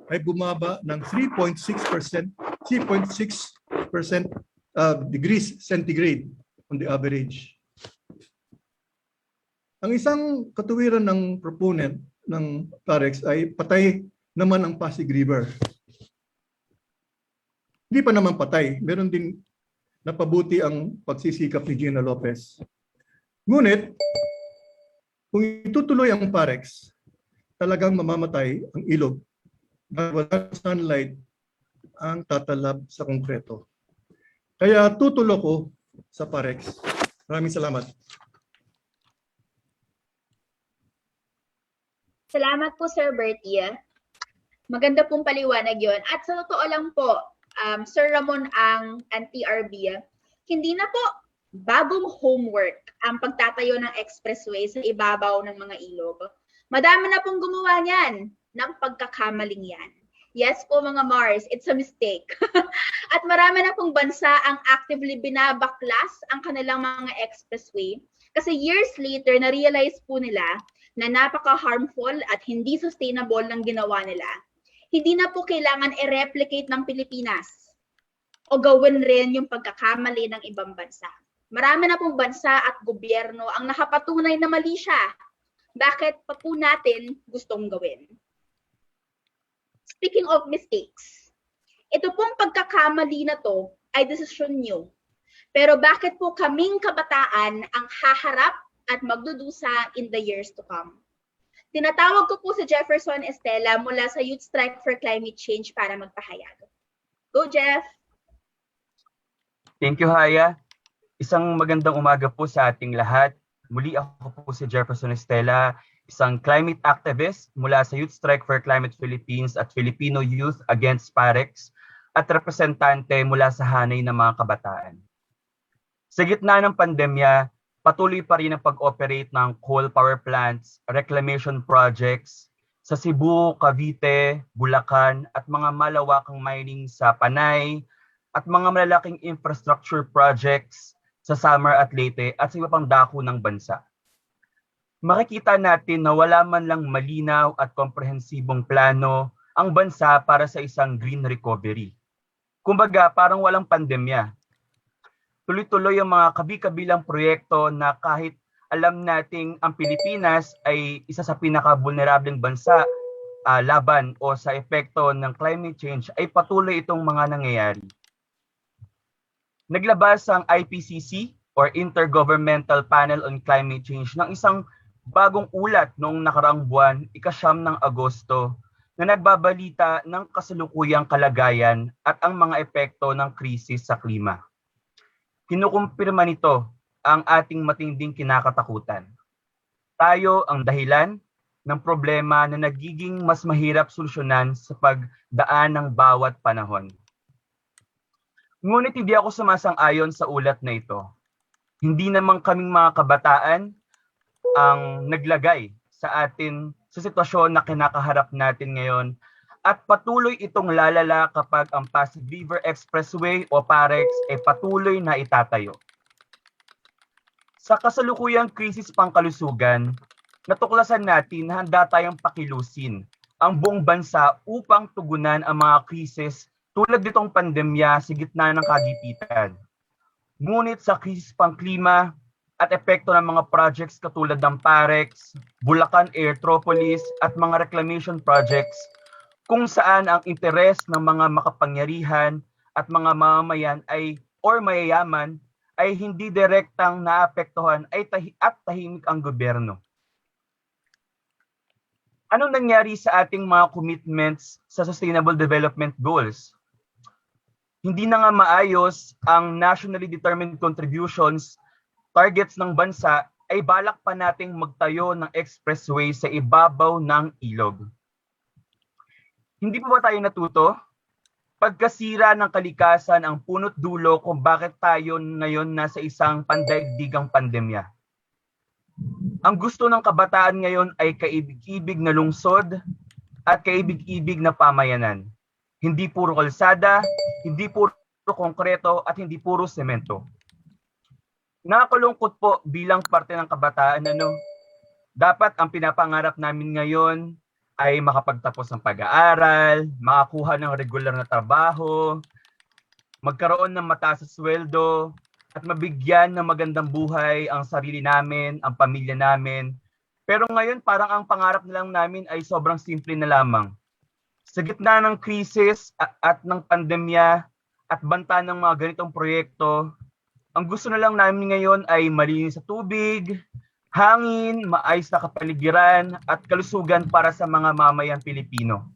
Speaker 8: ay bumaba ng 3.6% degrees centigrade on the average. Ang isang katuwiran ng proponent ng Parex ay patay naman ang Pasig River. Hindi pa naman patay, meron ding napabuti ang pagsisikap ni Gina Lopez. Ngunit, kung itutuloy ang Parex, talagang mamamatay ang ilog dahil wala sunlight ang tatalab sa konkreto. Kaya tutulo ko sa Parex. Maraming salamat.
Speaker 2: Salamat po, Sir Bertie. Maganda pong paliwanag yon. At sa totoo lang po, Sir Ramon ang TRB, hindi na po bagong homework ang pagtatayo ng expressway sa ibabaw ng mga ilog. Madami na pong gumawa niyan ng pagkakamaling yan. Yes po mga Mars, it's a mistake. At marami na pong bansa ang actively binabaklas ang kanilang mga expressway kasi years later na-realize po nila na napaka-harmful at hindi sustainable ng ginawa nila. Hindi na po kailangan i-replicate ng Pilipinas o gawin rin yung pagkakamali ng ibang bansa. Marami na pong bansa at gobyerno ang nakapatunay na mali siya. Bakit pa po natin gustong gawin? Speaking of mistakes, ito pong pagkakamali na to ay desisyon nyo. Pero bakit po kaming kabataan ang haharap at magdudusa in the years to come? Tinatawag ko po si Jefferson Estela mula sa Youth Strike for Climate Change para magpahayag. Go, Jeff!
Speaker 9: Thank you, Haya. Isang magandang umaga po sa ating lahat. Muli ako po si Jefferson Estela, isang climate activist mula sa Youth Strike for Climate Philippines at Filipino Youth Against Parex at representante mula sa hanay ng mga kabataan. Sa gitna ng pandemya, patuloy pa rin ang pag-operate ng coal power plants, reclamation projects sa Cebu, Cavite, Bulacan at mga malawakang mining sa Panay at mga malalaking infrastructure projects sa Samar at Leyte at sa iba pang dako ng bansa. Makikita natin na wala man lang malinaw at komprehensibong plano ang bansa para sa isang green recovery. Kumbaga, parang walang pandemya. Tuloy-tuloy ang mga kabi-kabilang proyekto na kahit alam nating ang Pilipinas ay isa sa pinaka-vulnerableng bansa laban o sa epekto ng climate change ay patuloy itong mga nangyayari. Naglabas ang IPCC or Intergovernmental Panel on Climate Change ng isang bagong ulat noong nakaraang buwan, ika-9 ng Agosto, na nagbabalita ng kasalukuyang kalagayan at ang mga epekto ng krisis sa klima. Kinukumpirma nito ang ating matinding kinakatakutan. Tayo ang dahilan ng problema na nagiging mas mahirap solusyonan sa pagdaan ng bawat panahon. Ngunit hindi ako sumasang-ayon sa ulat na ito. Hindi naman kaming mga kabataan ang naglagay sa atin sa sitwasyon na kinakaharap natin ngayon at patuloy itong lalala kapag ang Pasig River Expressway o Parex ay patuloy na itatayo. Sa kasalukuyang krisis pangkalusugan, natuklasan natin na handa tayong pakilusin ang buong bansa upang tugunan ang mga krisis tulad nitong pandemya sa gitna ng kagipitan. Ngunit sa krisis pangklima at epekto ng mga projects katulad ng Parex, Bulacan Airtropolis at mga reclamation projects kung saan ang interes ng mga makapangyarihan at mga mamamayan or mayayaman ay hindi direktang naapektuhan at tahimik ang gobyerno. Anong nangyari sa ating mga commitments sa Sustainable Development Goals? Hindi na nga maayos ang nationally determined contributions, targets ng bansa, ay balak pa nating magtayo ng expressway sa ibabaw ng ilog. Hindi pa ba tayo natuto? Pagkasira ng kalikasan ang punot dulo kung bakit tayo ngayon nasa isang pandaigdigang pandemya. Ang gusto ng kabataan ngayon ay kaibig-ibig na lungsod at kaibig-ibig na pamayanan. Hindi puro kalsada, hindi puro konkreto at hindi puro semento. Nakakalungkot po bilang parte ng kabataan, dapat ang pinapangarap namin ngayon ay makapagtapos ng pag-aaral, makakuha ng regular na trabaho, magkaroon ng mataas na sweldo, at mabigyan ng magandang buhay ang sarili namin, ang pamilya namin. Pero ngayon parang ang pangarap na lang namin ay sobrang simple na lamang. Sa gitna ng krisis at ng pandemya at banta ng mga ganitong proyekto, ang gusto na lang namin ngayon ay malinis sa tubig, hangin, maayos na kapaligiran at kalusugan para sa mga mamamayang Pilipino.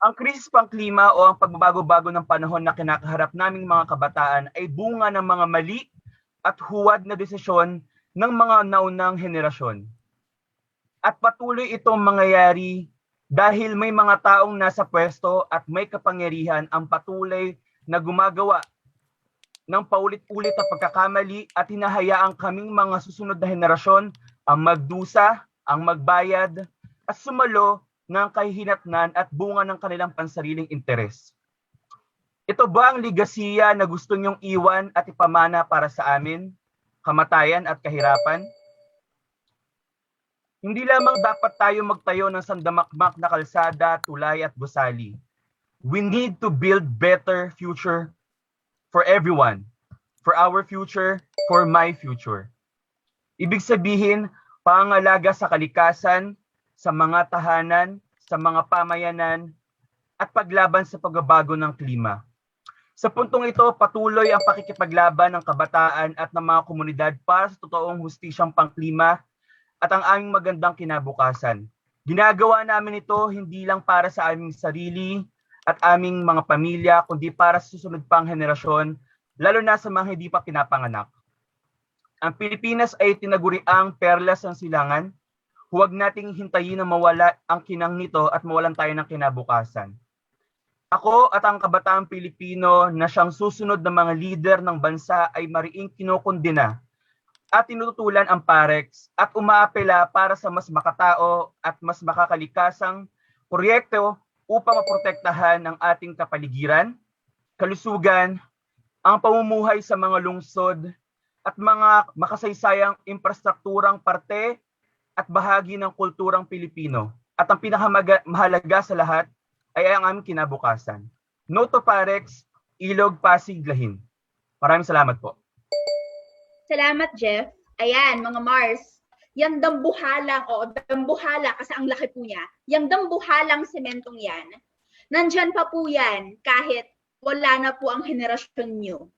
Speaker 9: Ang krisis pang klima o ang pagbabago-bago ng panahon na kinakaharap naming mga kabataan ay bunga ng mga mali at huwad na desisyon ng mga naunang henerasyon. At patuloy itong mangyayari dahil may mga taong nasa pwesto at may kapangyarihan ang patuloy na gumagawa ng paulit-ulit na pagkakamali at hinahayaan kaming mga susunod na henerasyon ang magdusa, ang magbayad at sumalo ng kahihinatnan at bunga ng kanilang pansariling interes. Ito ba ang ligasiya na gusto niyong iwan at ipamana para sa amin? Kamatayan at kahirapan? Hindi lamang dapat tayo magtayo ng sandamakmak na kalsada, tulay at gusali. We need to build better future for everyone. For our future, for my future. Ibig sabihin, pangalaga sa kalikasan, sa mga tahanan, sa mga pamayanan, at paglaban sa pagbabago ng klima. Sa puntong ito, patuloy ang pakikipaglaban ng kabataan at ng mga komunidad para sa totoong hustisyang pangklima at ang aming magandang kinabukasan. Ginagawa namin ito hindi lang para sa aming sarili at aming mga pamilya, kundi para sa susunod pang henerasyon, lalo na sa mga hindi pa pinapanganak. Ang Pilipinas ay tinaguriang perlas ng silangan. Huwag nating hintayin na mawala ang kinang nito at mawalan tayo ng kinabukasan. Ako at ang kabataang Pilipino na siyang susunod na mga lider ng bansa ay mariing kinukundina at tinututulan ang PAREX at umaapela para sa mas makatao at mas makakalikasang proyekto upang maprotektahan ang ating kapaligiran, kalusugan, ang pamumuhay sa mga lungsod at mga makasaysayang infrastrukturang parte at bahagi ng kulturang Pilipino. At ang pinakamahalaga sa lahat ay ang aming kinabukasan. No to PAREX, Ilog, Pasig, Lahin. Maraming salamat po.
Speaker 2: Salamat, Jeff. Ayan, mga Mars. Yang dambuhalang, dambuhala kasi ang laki po niya. Yang dambuhalang sementong yan, nandyan pa po yan kahit wala na po ang henerasyon nyo.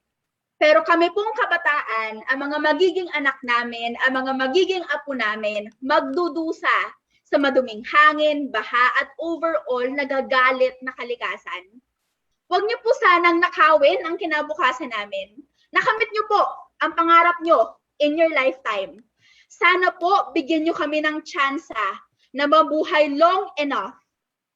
Speaker 2: Pero kami pong kabataan, ang mga magiging anak namin, ang mga magiging apo namin, magdudusa sa maduming hangin, baha at overall nagagalit na kalikasan. Huwag niyo po sanang nakawin ang kinabukasan namin. Nakamit niyo po ang pangarap niyo in your lifetime. Sana po bigyan niyo kami ng tsansa na mabuhay long enough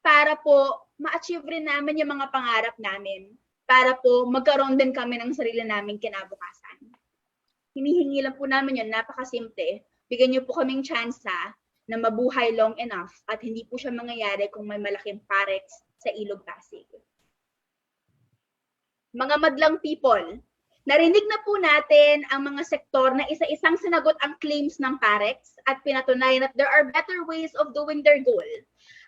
Speaker 2: para po ma-achieve rin namin yung mga pangarap namin. Para po magkaroon din kami ng sarili naming kinabukasan. Hinihingi lang po namin yun, napakasimple. Bigyan niyo po kaming tsansa na mabuhay long enough at hindi po siya mangyayari kung may malaking PAREX sa Ilog, Pasig. Mga madlang people, narinig na po natin ang mga sektor na isa-isang sinagot ang claims ng PAREX at pinatunayan that there are better ways of doing their goal.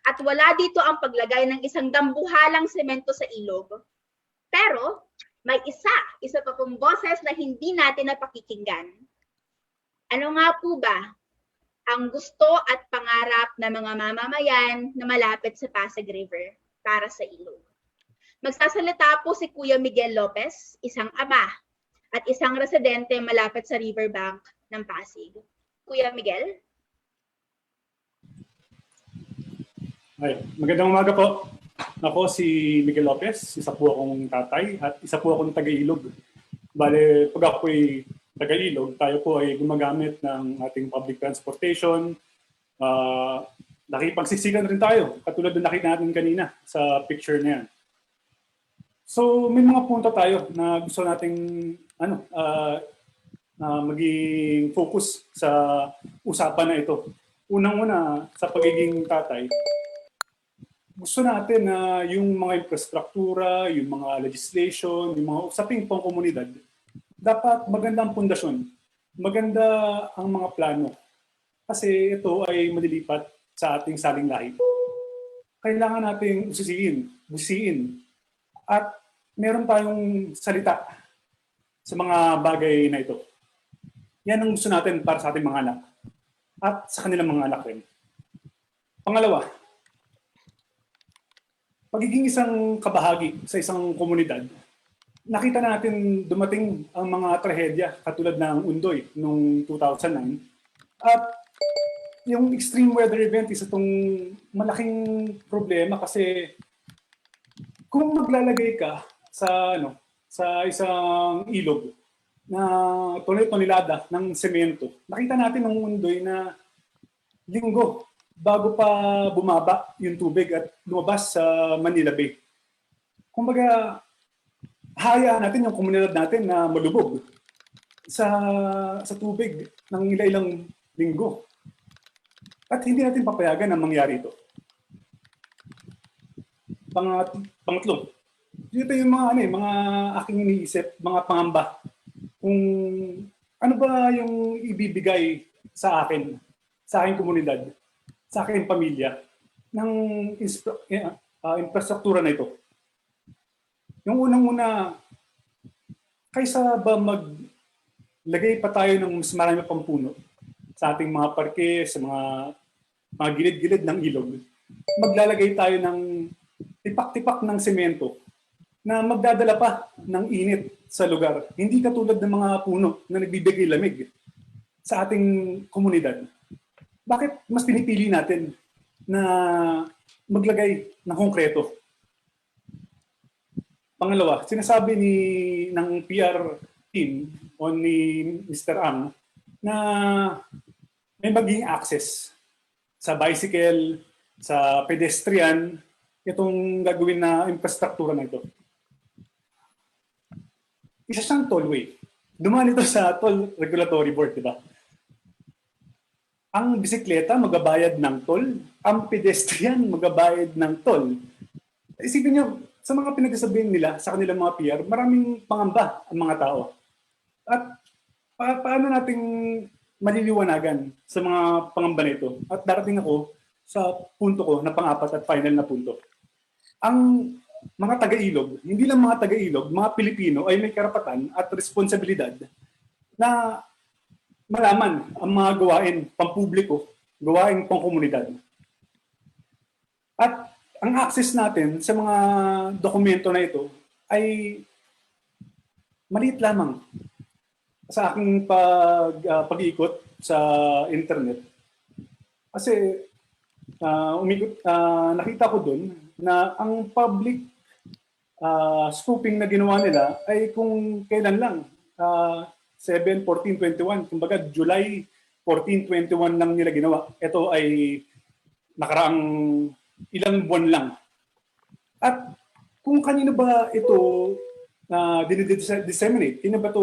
Speaker 2: At wala dito ang paglagay ng isang dambuhalang semento sa ilog. Pero may isa pa pong boses na hindi natin napakikinggan. Ano nga po ba ang gusto at pangarap ng mga mamamayan na malapit sa Pasig River para sa ilog? Magsasalita po si Kuya Miguel Lopez, isang ama at isang residente malapit sa riverbank ng Pasig. Kuya Miguel?
Speaker 10: Ay, magandang umaga po. Ako si Miguel Lopez, isa po akong tatay at isa po akong taga-Ilog. Bale, pag ako'y taga-Ilog, tayo po ay gumagamit ng ating public transportation. Nakipagsiksikan rin tayo, katulad na nakita natin kanina sa picture na yan. So may mga punto tayo na gusto nating maging focus sa usapan na ito. Unang-una, sa pagiging tatay, gusto natin na yung mga infrastruktura, yung mga legislation, yung mga usaping pangkomunidad, dapat maganda ang pundasyon. Maganda ang mga plano. Kasi ito ay malilipat sa ating saling lahi. Kailangan nating busiin. At meron tayong salita sa mga bagay na ito. Yan ang gusto natin para sa ating mga anak. At sa kanilang mga anak rin. Pangalawa, pagiging isang kabahagi sa isang komunidad, nakita natin dumating ang mga trahedya katulad ng Undoy noong 2009. At yung extreme weather event is itong malaking problema kasi kung maglalagay ka sa isang ilog na tonelada ng semento, nakita natin ng Undoy na linggo bago pa bumaba yung tubig at lumabas sa Manila Bay. Kumbaga, hayaan natin yung komunidad natin na malubog sa tubig ng ilang linggo. At hindi natin papayagan na mangyari ito. Pangatlo, dito yung mga aking iniisip, mga pangamba. Kung ano ba yung ibibigay sa akin, sa aking komunidad, sa aking pamilya, ng infrastruktura na ito. Yung unang-una, kaysa ba maglagay pa tayo ng mas marami pang puno sa ating mga parke, sa mga gilid-gilid ng ilog, maglalagay tayo ng tipak-tipak ng semento na magdadala pa ng init sa lugar. Hindi katulad ng mga puno na nagbibigay lamig sa ating komunidad. Bakit mas pinipili natin na maglagay ng konkreto? Pangalawa, sinasabi ng PR team o ni Mr. Ang na may maging access sa bicycle, sa pedestrian, itong gagawin na infrastruktura na ito. Isa siyang tollway. Dumaan ito sa Toll Regulatory Board, di ba? Ang bisikleta magabayad ng toll, ang pedestrian magabayad ng toll. Isipin niyo, sa mga pinagsasabihin nila sa kanilang mga PR, maraming pangamba ang mga tao. At paano nating maliliwanagan sa mga pangamba nito? At darating ako sa punto ko na pang-apat at final na punto. Ang mga taga-Ilog, hindi lang mga taga-Ilog, mga Pilipino ay may karapatan at responsibilidad na malaman ang mga gawain pampubliko, gawain pangkomunidad. At ang access natin sa mga dokumento na ito ay maliit lamang sa aking pag-iikot sa internet. Kasi nakita ko dun na ang public scoping na ginawa nila ay kung kailan lang, 7-14-21, kumbaga July 14-21 lang nila ginawa. Ito ay nakaraang ilang buwan lang. At kung kanino ba ito disseminate, kanino ba ito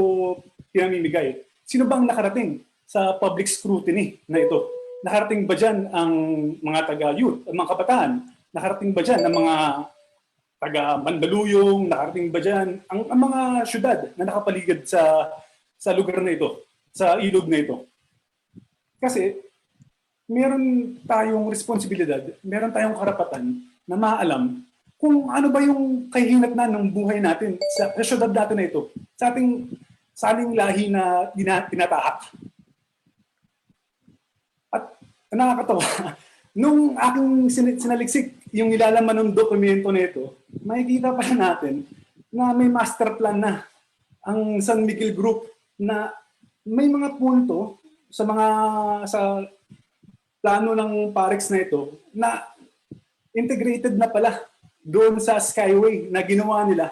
Speaker 10: pinamimigay? Sino bang nakarating sa public scrutiny na ito? Nakarating ba dyan ang mga taga-youth, ang mga kabataan? Nakarating ba dyan ang mga taga-Mandaluyong? Nakarating ba dyan ang mga syudad na nakapaligid sa lugar na ito, sa ilog na ito? Kasi meron tayong responsibilidad, meron tayong karapatan na maalam kung ano ba yung kahihinatnan ng buhay natin sa syudad natin na ito, sa ating saling lahi na tinatahak. At nakakatawa, nung aking sinaliksik yung nilalaman ng dokumento na ito, makikita pa natin na may master plan na ang San Miguel Group na may mga punto sa plano ng Parex na ito na integrated na pala doon sa Skyway na ginawa nila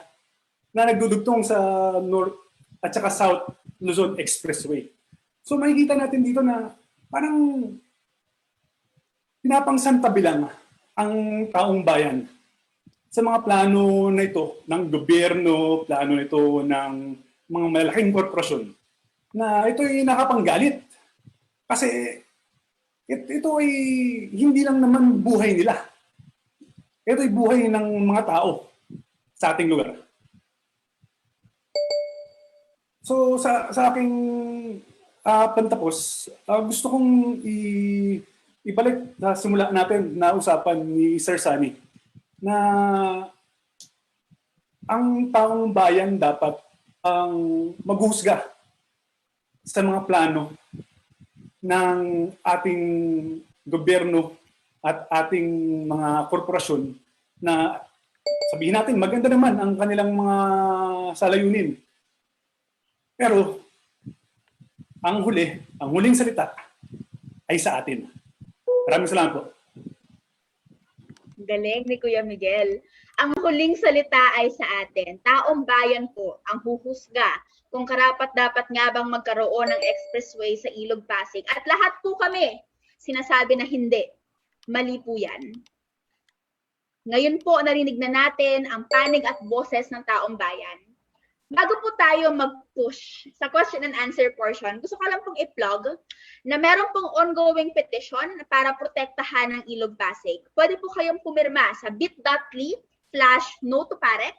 Speaker 10: na nagdudugtong sa North at saka South Luzon Expressway. So makikita natin dito na parang pinapangsantabi lang ang taong bayan sa mga plano na ito ng gobyerno, plano na ito ng mga malaking korporasyon na ito ay nakapanggalit. Kasi ito ay hindi lang naman buhay nila. Ito ay buhay ng mga tao sa ating lugar. So sa aking pantapos, gusto kong ibalik sa simula natin na usapan ni Sir Sunny na ang taong bayan dapat ang maghusga sa mga plano ng ating gobyerno at ating mga korporasyon na sabihin natin maganda naman ang kanilang mga salayunin. Pero ang huling salita ay sa atin. Maraming salamat po.
Speaker 2: Galing ni Kuya Miguel. Ang huling salita ay sa atin. Taong bayan po ang huhusga kung karapat-dapat nga bang magkaroon ng expressway sa Ilog Pasig. At lahat po kami sinasabi na hindi. Mali po yan. Ngayon po narinig na natin ang panig at boses ng taong bayan. Bago po tayo mag-push sa question and answer portion, gusto ko lang pong i-plug na meron pong ongoing petition para protektahan ng Ilog Pasig. Pwede po kayong pumirma sa bit.ly/no2parex.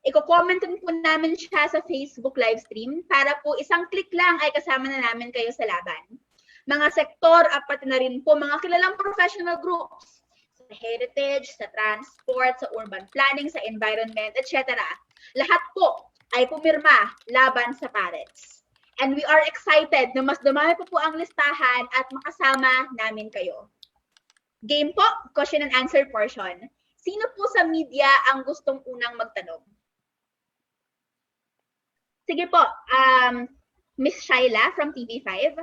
Speaker 2: Iko-comment din po namin siya sa Facebook live stream para po isang click lang ay kasama na namin kayo sa laban. Mga sektor at pati na rin po mga kilalang professional groups sa heritage, sa transport, sa urban planning, sa environment, etc. Lahat po ay pumirma laban sa Parex. And we are excited na mas dumami po ang listahan at makasama namin kayo. Game po, question and answer portion. Sino po sa media ang gustong unang magtanong? Sige po, Miss Shaila from TV5.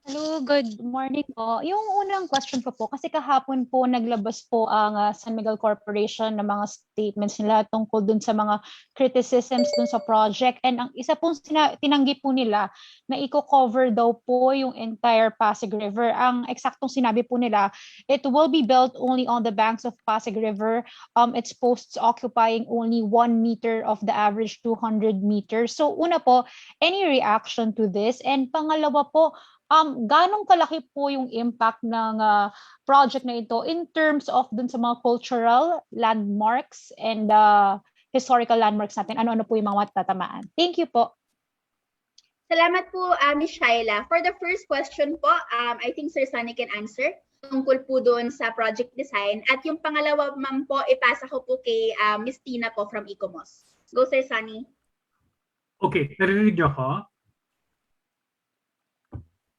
Speaker 11: Hello, good morning po. Yung unang question ko po, kasi kahapon po naglabas po ang San Miguel Corporation ng mga statements nila tungkol dun sa mga criticisms dun sa project. And ang isa pong tinanggi po nila na i-cover daw po yung entire Pasig River. Ang eksaktong sinabi po nila, it will be built only on the banks of Pasig River. Its posts occupying only 1 meter of the average 200 meters. So una po, any reaction to this? And pangalawa po, ganong kalaki po yung impact ng project na ito in terms of dun sa mga cultural landmarks and historical landmarks natin? Ano-ano po yung mga matatamaan? Thank you po.
Speaker 2: Salamat po, Ms. Shaila. For the first question po, I think Sir Sunny can answer tungkol po doon sa project design. At yung pangalawa ma'am po, ipasa ko po kay Ms. Tina po from Ecomos. Go, Sir Sunny.
Speaker 5: Okay, narinig niyo ako?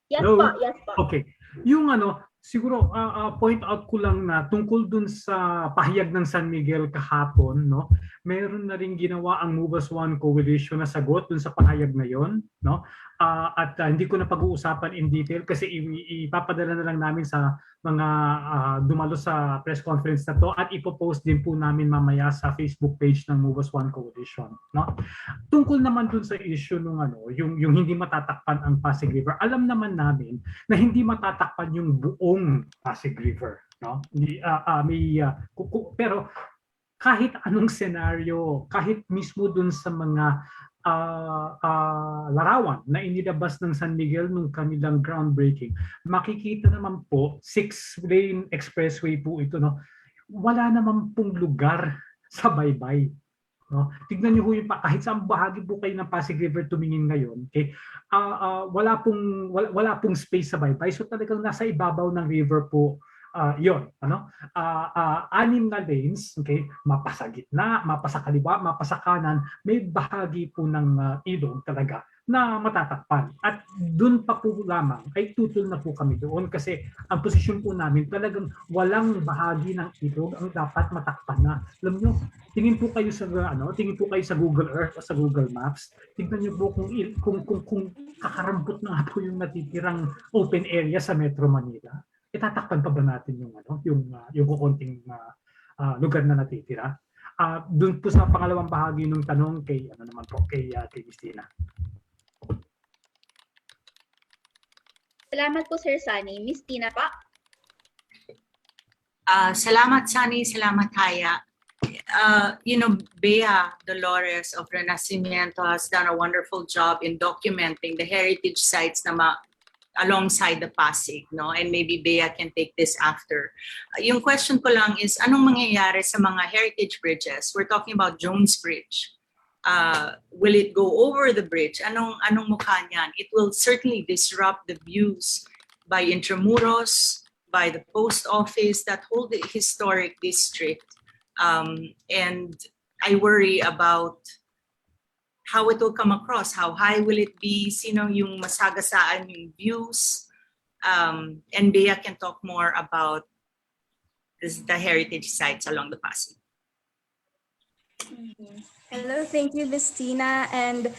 Speaker 2: Yes
Speaker 5: Hello?
Speaker 2: po, yes po.
Speaker 5: Okay. Yung siguro point out ko lang na tungkol dun sa pahayag ng San Miguel kahapon, no? Meron na rin ginawa ang Move as One Coalition na sagot dun sa pahayag na yon, no? At hindi ko na pag-uusapan in detail kasi ipapadala na lang namin sa mga dumalo sa press conference na to at ipopost din po namin mamaya sa Facebook page ng Move as One Coalition, no? Tungkol naman dun sa issue nung yung hindi matatakpan ang Pasig River. Alam naman namin na hindi matatakpan yung buong Pasig River, no? Pero kahit anong senaryo, kahit mismo dun sa mga larawan na inilabas ng San Miguel nung kanilang groundbreaking, makikita naman po 6-lane expressway po ito, no? Wala naman pong lugar sa baybay, no? Tignan niyo po yung kahit saan bahagi po kayo ng Pasig River tumingin ngayon, okay? Wala pong space sa baybay. So talagang nasa ibabaw ng river po yon, 6 na lanes, okay? Mapasa gitna, mapasa kaliwa, mapasa kanan, may bahagi po ng ilog talaga na matatakpan. At doon pa po lamang ay tutol na po kami doon kasi ang posisyon po namin talagang walang bahagi ng ilog ang dapat matakpan na. Alam nyo, tingin po kayo sa Google Earth o sa Google Maps. Tingnan niyo po kung kakarampot na nga po yung natitirang open area sa Metro Manila. Itatakpan pa ba natin yung kukunting lugar na natitira? Doon po sa pangalawang bahagi ng tanong kay Christina.
Speaker 2: Salamat po, Sir Sunny. Miss Tina pa.
Speaker 7: Salamat, Sunny. Salamat, Haya. Bea Dolores of Renacimiento has done a wonderful job in documenting the heritage sites alongside the Pasig, no? And maybe Bea can take this after. Yung question ko lang is, anong mangyayari sa mga heritage bridges? We're talking about Jones Bridge. Will it go over the bridge? Anong mukha niyan? It will certainly disrupt the views by Intramuros, by the post office, that whole historic district. And I worry about how it will come across. How high will it be? Sino yung masagasaan yung views? And Bea can talk more about the heritage sites along the Pasig.
Speaker 1: Hello, thank you, Miss Tina. And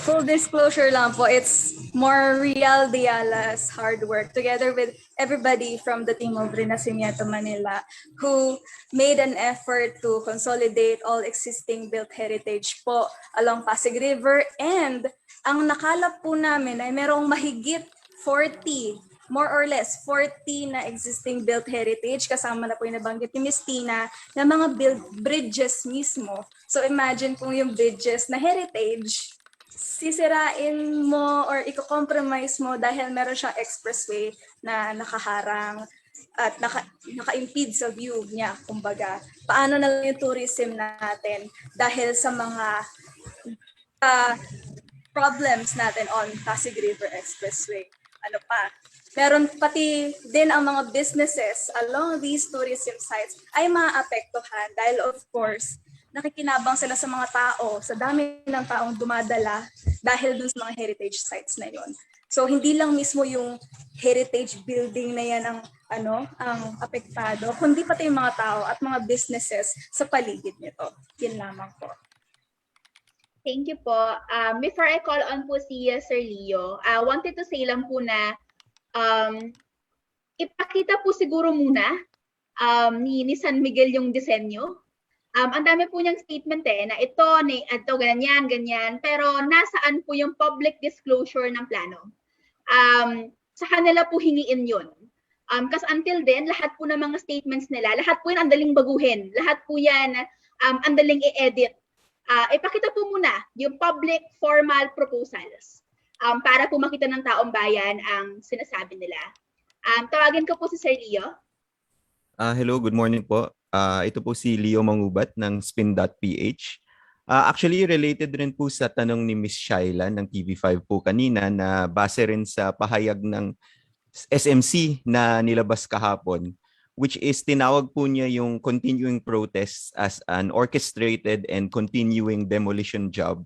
Speaker 1: full disclosure lang po, it's more Real de Ayala's hard work together with everybody from the team of Renacimiento Manila who made an effort to consolidate all existing built heritage po along Pasig River. And ang nakalap po namin ay merong mahigit 40, more or less 40 na existing built heritage, kasama na po yung nabanggit ni Miss Tina, na mga bridges mismo. So imagine kung yung bridges na heritage, sisirain mo or i-compromise mo dahil meron siyang expressway na nakaharang at naka-impede sa view niya, kumbaga. Paano na lang yung tourism natin dahil sa mga problems natin on Pasig River Expressway. Ano pa? Meron pati din ang mga businesses along these tourism sites ay maapektuhan dahil of course, nakikinabang sila sa mga tao, sa dami ng taong dumadala dahil dun sa mga heritage sites na yon. So hindi lang mismo yung heritage building na yan ang apektado, kundi pati yung mga tao at mga businesses sa paligid nito. Yun lamang po.
Speaker 2: Thank you po. Before I call on po si Sir Leo, I wanted to say lang po na ipakita po siguro muna ni San Miguel yung disenyo. Ang dami po niyang statement na ito, ganyan. Pero nasaan po yung public disclosure ng plano? Sa kanila po hingiin yun. Kasi until then, lahat po ng mga statements nila, lahat po yan andaling baguhin. Lahat po yan andaling i-edit. Ipakita po muna yung public formal proposals para po makita ng taong bayan ang sinasabi nila. Tawagin ko po si Sir Leo.
Speaker 12: Hello, good morning po. Ito po si Leo Mangubat ng spin.ph. Actually, related rin po sa tanong ni Ms. Shaila ng TV5 po kanina na base rin sa pahayag ng SMC na nilabas kahapon, which is tinawag po niya yung continuing protests as an orchestrated and continuing demolition job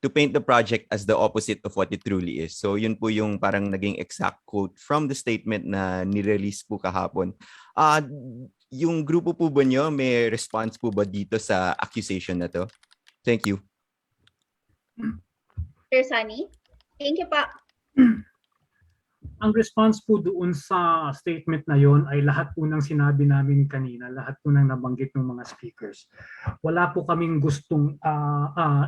Speaker 12: to paint the project as the opposite of what it truly is. So yun po yung parang naging exact quote from the statement na nirelease po kahapon. Yung grupo po ba nyo, may response po ba dito sa accusation na to? Thank you.
Speaker 2: Sir Sunny. Thank you pa.
Speaker 5: Ang response po doon sa statement na yon ay lahat po ng sinabi namin kanina, lahat po ng nabanggit ng mga speakers. Wala po kaming gustong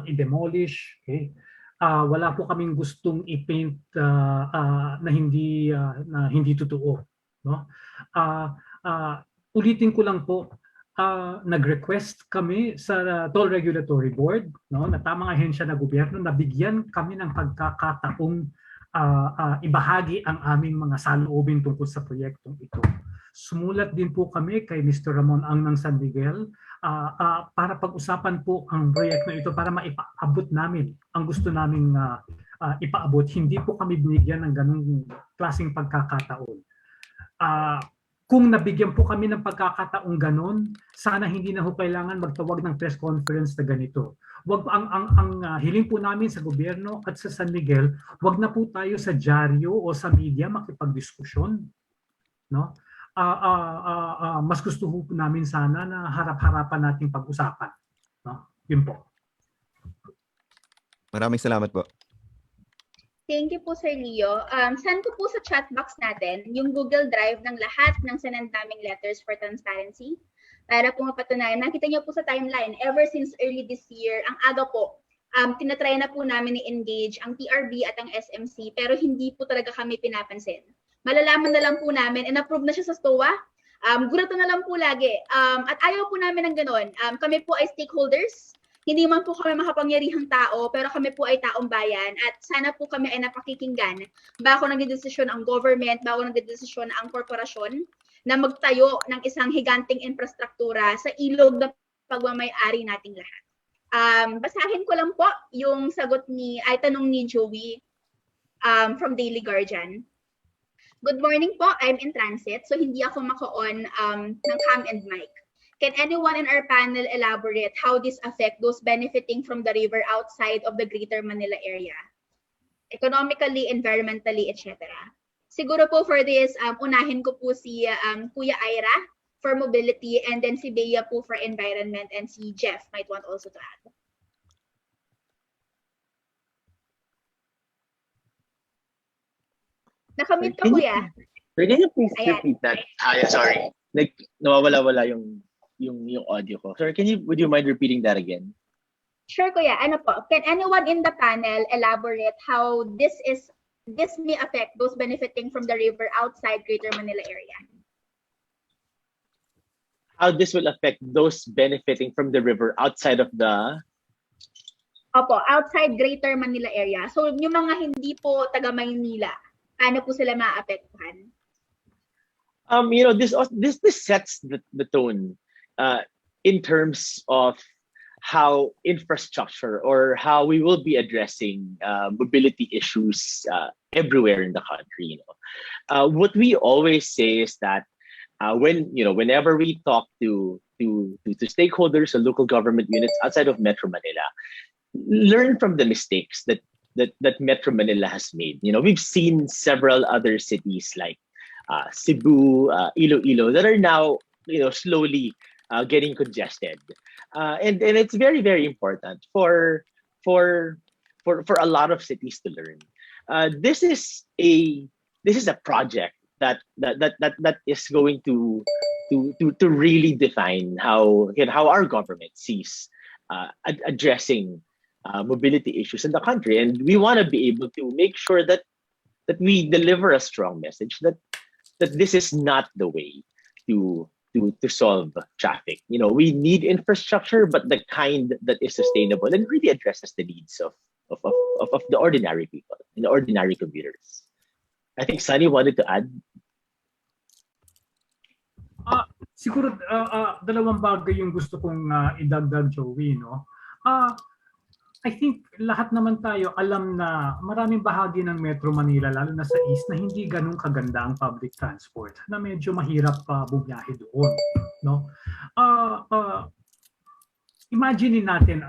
Speaker 5: i-demolish, okay? Wala po kaming gustong i-paint na hindi totoo, no? Ulitin ko lang po, nag-request kami sa Toll Regulatory Board, no, na tamang ahensya na gobyerno, na bigyan kami ng pagkakataong ibahagi ang aming mga saloobin tungkol sa proyektong ito. Sumulat din po kami kay Mr. Ramon Ang ng San Miguel para pag-usapan po ang proyekto ito para maipaabot namin ang gusto naming ipaabot. Hindi po kami binigyan ng ganung klaseng pagkakataon. kung nabigyan po kami ng pagkakataong ganon, sana hindi na ho kailangan magtawag ng press conference na ganito. Wag ang hiling po namin sa gobyerno at sa San Miguel, wag na po tayo sa dyaryo o sa media makipagdiskusyon, no? Mas gusto po namin sana na harap-harapan nating pag-usapan, no? Yun po.
Speaker 12: Maraming salamat po.
Speaker 2: Thank you po, Sir Leo. Send ko po sa chat box natin yung Google Drive ng lahat ng sinend naming letters for transparency para po mapatunayan. Nakita niyo po sa timeline, ever since early this year, ang aga po, tinatry na po namin i-engage ang TRB at ang SMC pero hindi po talaga kami pinapansin. Malalaman na lang po namin, in-approve na siya sa STOA, gurato na lang po lagi. At ayaw po namin ng ganon. Kami po ay stakeholders. Hindi man po kami makapangyarihang tao, pero kami po ay taong bayan at sana po kami ay napakikinggan bago nagdedesisyon ang government, bago nagdedesisyon ang korporasyon na magtayo ng isang higanting infrastruktura sa ilog na pagmamay-ari nating lahat. Basahin ko lang po yung sagot tanong ni Joey from Daily Guardian. Good morning po, I'm in transit, so hindi ako maka-on ng cam and mic. Can anyone in our panel elaborate how this affects those benefiting from the river outside of the Greater Manila area? Economically, environmentally, etc. Siguro po for this, unahin ko po si Kuya Ira for mobility and then si Bea po for environment and si Jeff might want also to add. Nakamute ka, Kuya.
Speaker 6: Can you please
Speaker 2: Ayan.
Speaker 6: repeat that? Sorry. Like, nawawala-wala yung audio ko. Sorry, would you mind repeating that again?
Speaker 2: Sure, Kuya. Ano po? Can anyone in the panel elaborate how this may affect those benefiting from the river outside Greater Manila area?
Speaker 6: How this will affect those benefiting from the river outside of the...
Speaker 2: Opo, outside Greater Manila area. So, yung mga hindi po taga Maynila, paano po sila maapektuhan?
Speaker 6: This sets the tone in terms of how infrastructure or how we will be addressing mobility issues everywhere in the country. What we always say is that whenever we talk to stakeholders or local government units outside of Metro Manila, learn from the mistakes that Metro Manila has made. We've seen several other cities like Cebu, Iloilo that are now slowly getting congested, and it's very, very important for a lot of cities to learn. This is a project that is going to really define how our government sees addressing mobility issues in the country, and we want to be able to make sure that we deliver a strong message that this is not the way to solve traffic. We need infrastructure, but the kind that is sustainable and really addresses the needs of the ordinary people and the ordinary commuters. I think Sunny wanted to add.
Speaker 5: Siguro dalawang bagay yung gusto kong idagdag, Joey, no? I think lahat naman tayo alam na maraming bahagi ng Metro Manila, lalo na sa east, na hindi ganun kaganda ang public transport, na medyo mahirap bumiyahe doon, no? Imagine natin,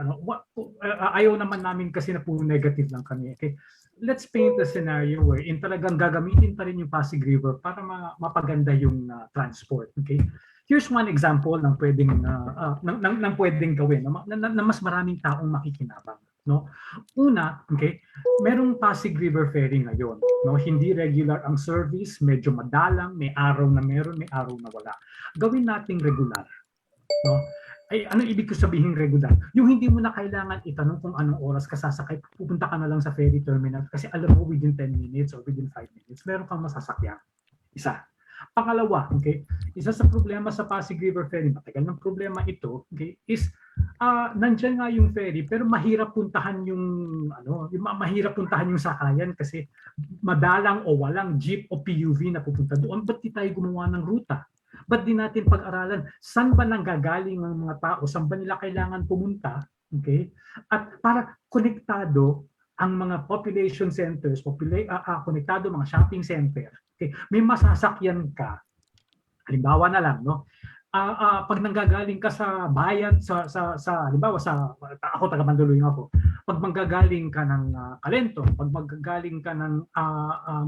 Speaker 5: ayaw naman namin kasi na puro negative lang kami. Okay? Let's paint a scenario wherein talagang gagamitin pa rin yung Pasig River para mapaganda yung transport. Okay? Here's one example ng pwedeng gawin na mas maraming taong makikinabang, no? Una, okay, merong Pasig River Ferry ngayon, no? Hindi regular ang service, medyo madalang, may araw na meron, may araw na wala. Gawin nating regular, no? Ay, ano ibig ko sabihin regular? Yung hindi mo na kailangan itanong kung anong oras ka sasakay, pupunta ka na lang sa ferry terminal kasi alam mo within 10 minutes or within 5 minutes, meron kang masasakyan. Isa. Pangalawa, okay, isa sa problema sa Pasig River Ferry, matagal ng problema ito, okay, is nandiyan nga yung ferry pero mahirap puntahan mahirap puntahan yung sakayan kasi madalang o walang jeep o PUV na pupunta doon. Ba't di tayo gumawa ng ruta? Ba't di natin pag-aralan saan ba nanggagaling ang mga tao, saan ba nila kailangan pumunta, okay? At para konektado ang mga population centers, konektado mga shopping center. Okay, may masasakyan ka Halimbawa na lang, no? Pag nanggagaling ka sa bayan, halimbawa ako taga Mandaluyong ako, pag manggagaling ka ng Calentong, pag manggagaling ka ng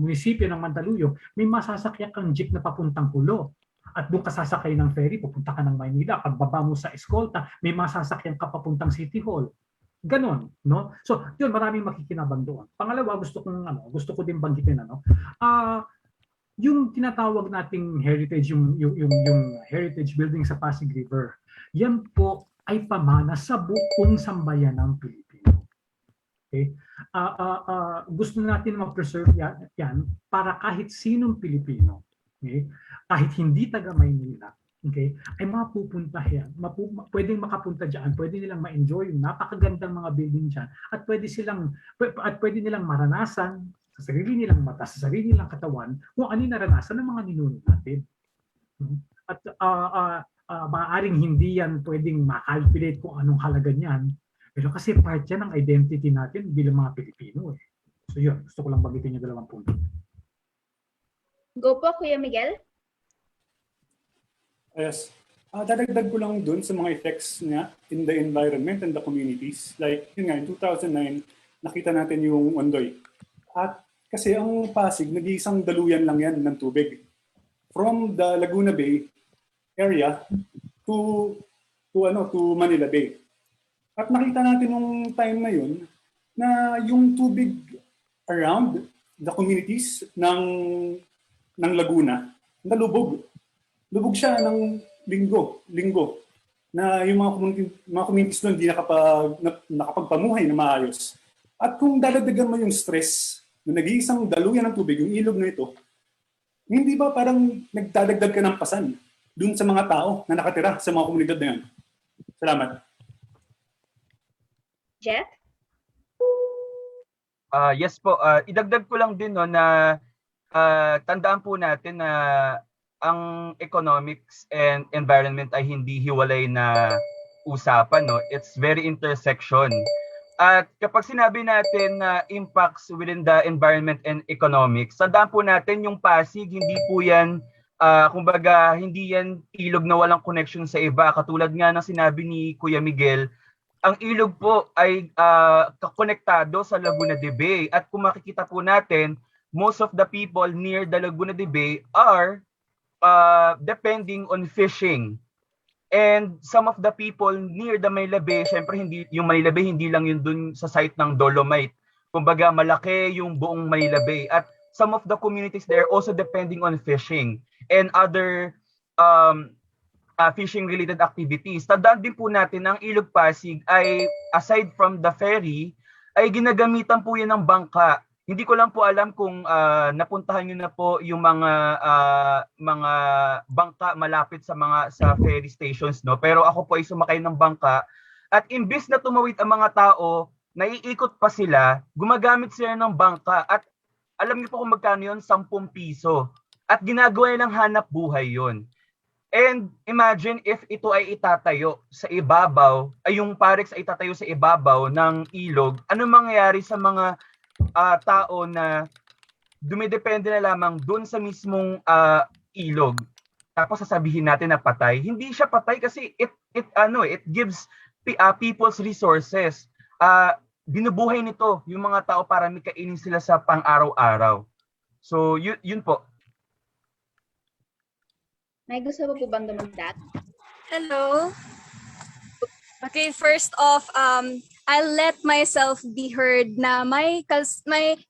Speaker 5: munisipyo ng Mandaluyong, may masasakyan kang jeep na papuntang Kulo. At doon ka sasakay ng ferry, pupunta ka ng Maynila. Pagbaba mo sa Escolta, may masasakyan ka papuntang City Hall. Ganon, no? So, yun, maraming makikinabang doon. Pangalawa, gusto ko din banggitin, yung tinatawag nating heritage, yung heritage building sa Pasig River, yan po ay pamana sa buong sambayan ng Pilipino. Okay? Gusto natin ma-preserve yan para kahit sinong Pilipino, okay? Kahit hindi taga Maynila, okay, ay mapupunta yan. Pwedeng makapunta diyan, pwede nilang ma-enjoy yung napakagandang mga building diyan at pwede nilang maranasan sa sarili nilang mata, sa sarili nilang katawan kung ano yung naranasan ng mga ninuno natin. At maaaring hindi yan pwedeng ma-calculate kung anong halaga niyan, pero kasi part yan ng identity natin bilang mga Pilipino. So yun, gusto ko lang bagitin yung 2 punto.
Speaker 2: Go po, Kuya Miguel.
Speaker 10: Yes. Dadagdag ko lang dun sa mga effects niya in the environment and the communities. Like, yun nga, in 2009, nakita natin yung Ondoy. At kasi ang Pasig, nag-iisang daluyan lang yan ng tubig. From the Laguna Bay area to Manila Bay. At nakita natin nung time na yun na yung tubig around the communities ng Laguna, nalubog. Lubog siya ng linggo na yung mga communities doon hindi nakapagpamuhay na maayos. At kung dadagdagan mo yung stress na nag-iisang daluyan ng tubig, yung ilog na ito, hindi ba parang nagdadagdag ka ng pasan dun sa mga tao na nakatira sa mga komunidad na yan? Salamat.
Speaker 2: Jeff?
Speaker 9: Yes po, idagdag ko lang din no, na tandaan po natin na ang economics and environment ay hindi hiwalay na usapan, no? It's very intersection. At kapag sinabi natin na impacts within the environment and economics, tandaan po natin yung Pasig, hindi po yan, kumbaga, hindi yan ilog na walang connection sa iba. Katulad nga ng sinabi ni Kuya Miguel, ang ilog po ay kakonektado sa Laguna de Bay. At kung makikita po natin, most of the people near the Laguna de Bay are depending on fishing. And some of the people near the Manila Bay, syempre yung Manila Bay hindi lang yun dun sa site ng Dolomite. Kumbaga malaki yung buong Manila Bay. At some of the communities there also depending on fishing and other fishing related activities. Tandaan din po natin ang Ilog Pasig ay aside from the ferry ay ginagamitan po yan ng bangka. Hindi ko lang po alam kung napuntahan niyo na po yung mga bangka malapit sa ferry stations, no. Pero ako po ay sumakay ng bangka at imbis na tumawid ang mga tao, naiikot pa sila, gumagamit sila ng bangka at alam niyo po kung magkano yun, 10 piso. At ginagawa nilang hanap buhay yun. And imagine if ito ay itatayo sa ibabaw, ay yung Parex ay itatayo sa ibabaw ng ilog, ano mangyayari sa mga tao na dumidepende na lamang doon sa mismong ilog. Tapos sasabihin natin na patay. Hindi siya patay kasi it gives people's resources. Binubuhay nito yung mga tao para may kainin sila sa pang-araw-araw. So yun po.
Speaker 2: May gusto po bang dumagdag?
Speaker 1: Hello. Okay, first off, I'll let myself be heard na may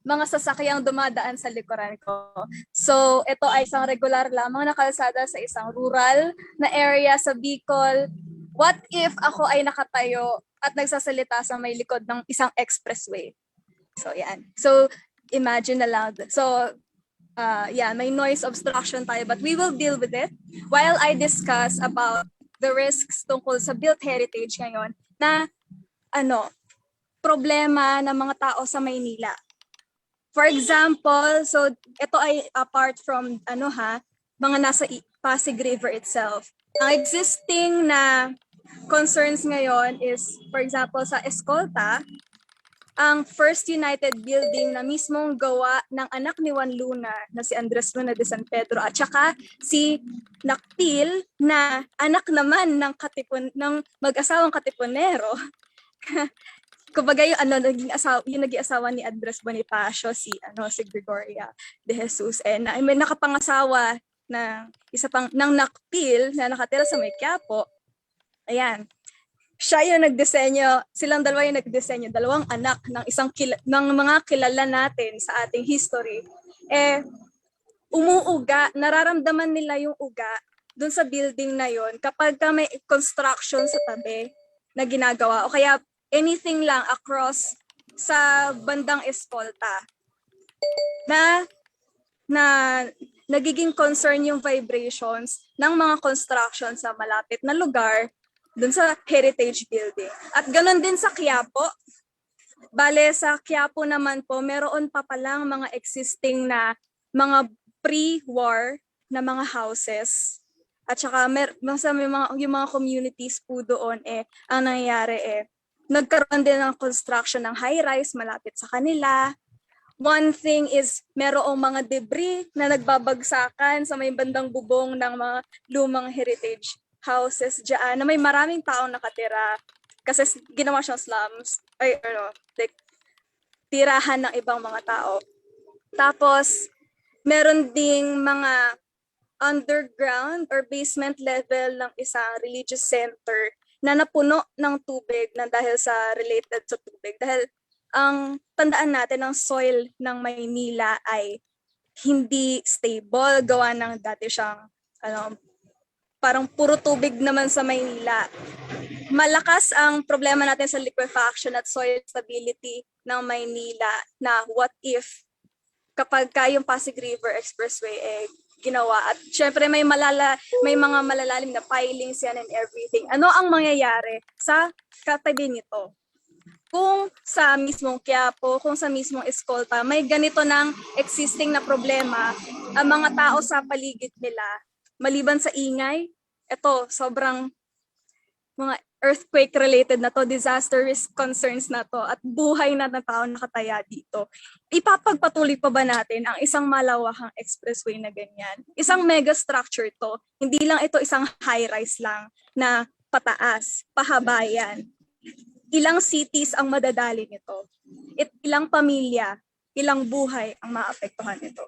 Speaker 1: mga sasakyang dumadaan sa likuran ko. So, ito ay isang regular lamang na kalsada sa isang rural na area sa Bicol. What if ako ay nakatayo at nagsasalita sa may likod ng isang expressway? So, yan. So, imagine na lang. So, may noise obstruction tayo, but we will deal with it while I discuss about the risks tungkol sa built heritage ngayon na problema ng mga tao sa Maynila. For example, so ito ay apart from mga nasa Pasig River itself. Ang existing na concerns ngayon is, for example, sa Escolta, ang First United Building na mismong gawa ng anak ni Juan Luna na si Andres Luna de San Pedro at saka si Nakpil na anak naman ng mag-asawang Katipunero. Kumbaga yung naging asawa ni Andres Bonifacio si Gregoria de Jesus na may nakapangasawa na isa pang ng Nakpil na nakatira sa may Quiapo. Ayan. Siya yung nagdisenyo, silang dalawa yung nagdisenyo, dalawang anak ng ng mga kilala natin sa ating history. Umuuga, nararamdaman nila yung uga dun sa building na yon kapag may construction sa tabi na ginagawa o kaya anything lang across sa bandang Escolta na nagiging concern yung vibrations ng mga construction sa malapit na lugar dun sa heritage building. At ganoon din sa Quiapo. Bale, sa Quiapo naman po, meron pa palang mga existing na mga pre-war na mga houses. At saka yung mga communities po doon ang nangyayari nagkaroon din ng construction ng high-rise malapit sa kanila. One thing is merong mga debris na nagbabagsakan sa may bandang bubong ng mga lumang heritage houses dyan na may maraming taong nakatira kasi ginawa siyang slums tirahan ng ibang mga tao. Tapos meron ding mga underground or basement level ng isang religious center na napuno ng tubig na dahil sa related sa tubig. Dahil ang tandaan natin ng soil ng Maynila ay hindi stable, gawa ng dati siyang parang puro tubig naman sa Maynila. Malakas ang problema natin sa liquefaction at soil stability ng Maynila na what if kapag yung Pasig River Expressway ginawa at syempre may mga malalalim na pilings yan and everything. Ano ang mangyayari sa katabi nito? Kung sa mismong Quiapo, kung sa mismong Escolta, may ganito ng existing na problema, ang mga tao sa paligid nila, maliban sa ingay, sobrang mga earthquake-related na to, disaster risk concerns na to, at buhay na ng tao nakataya dito. Ipapagpatuloy pa ba natin ang isang malawakang expressway na ganyan? Isang mega structure to, hindi lang ito isang high-rise lang na pataas, pahabayan. Ilang cities ang madadali nito. Ilang pamilya, ilang buhay ang maapektuhan nito.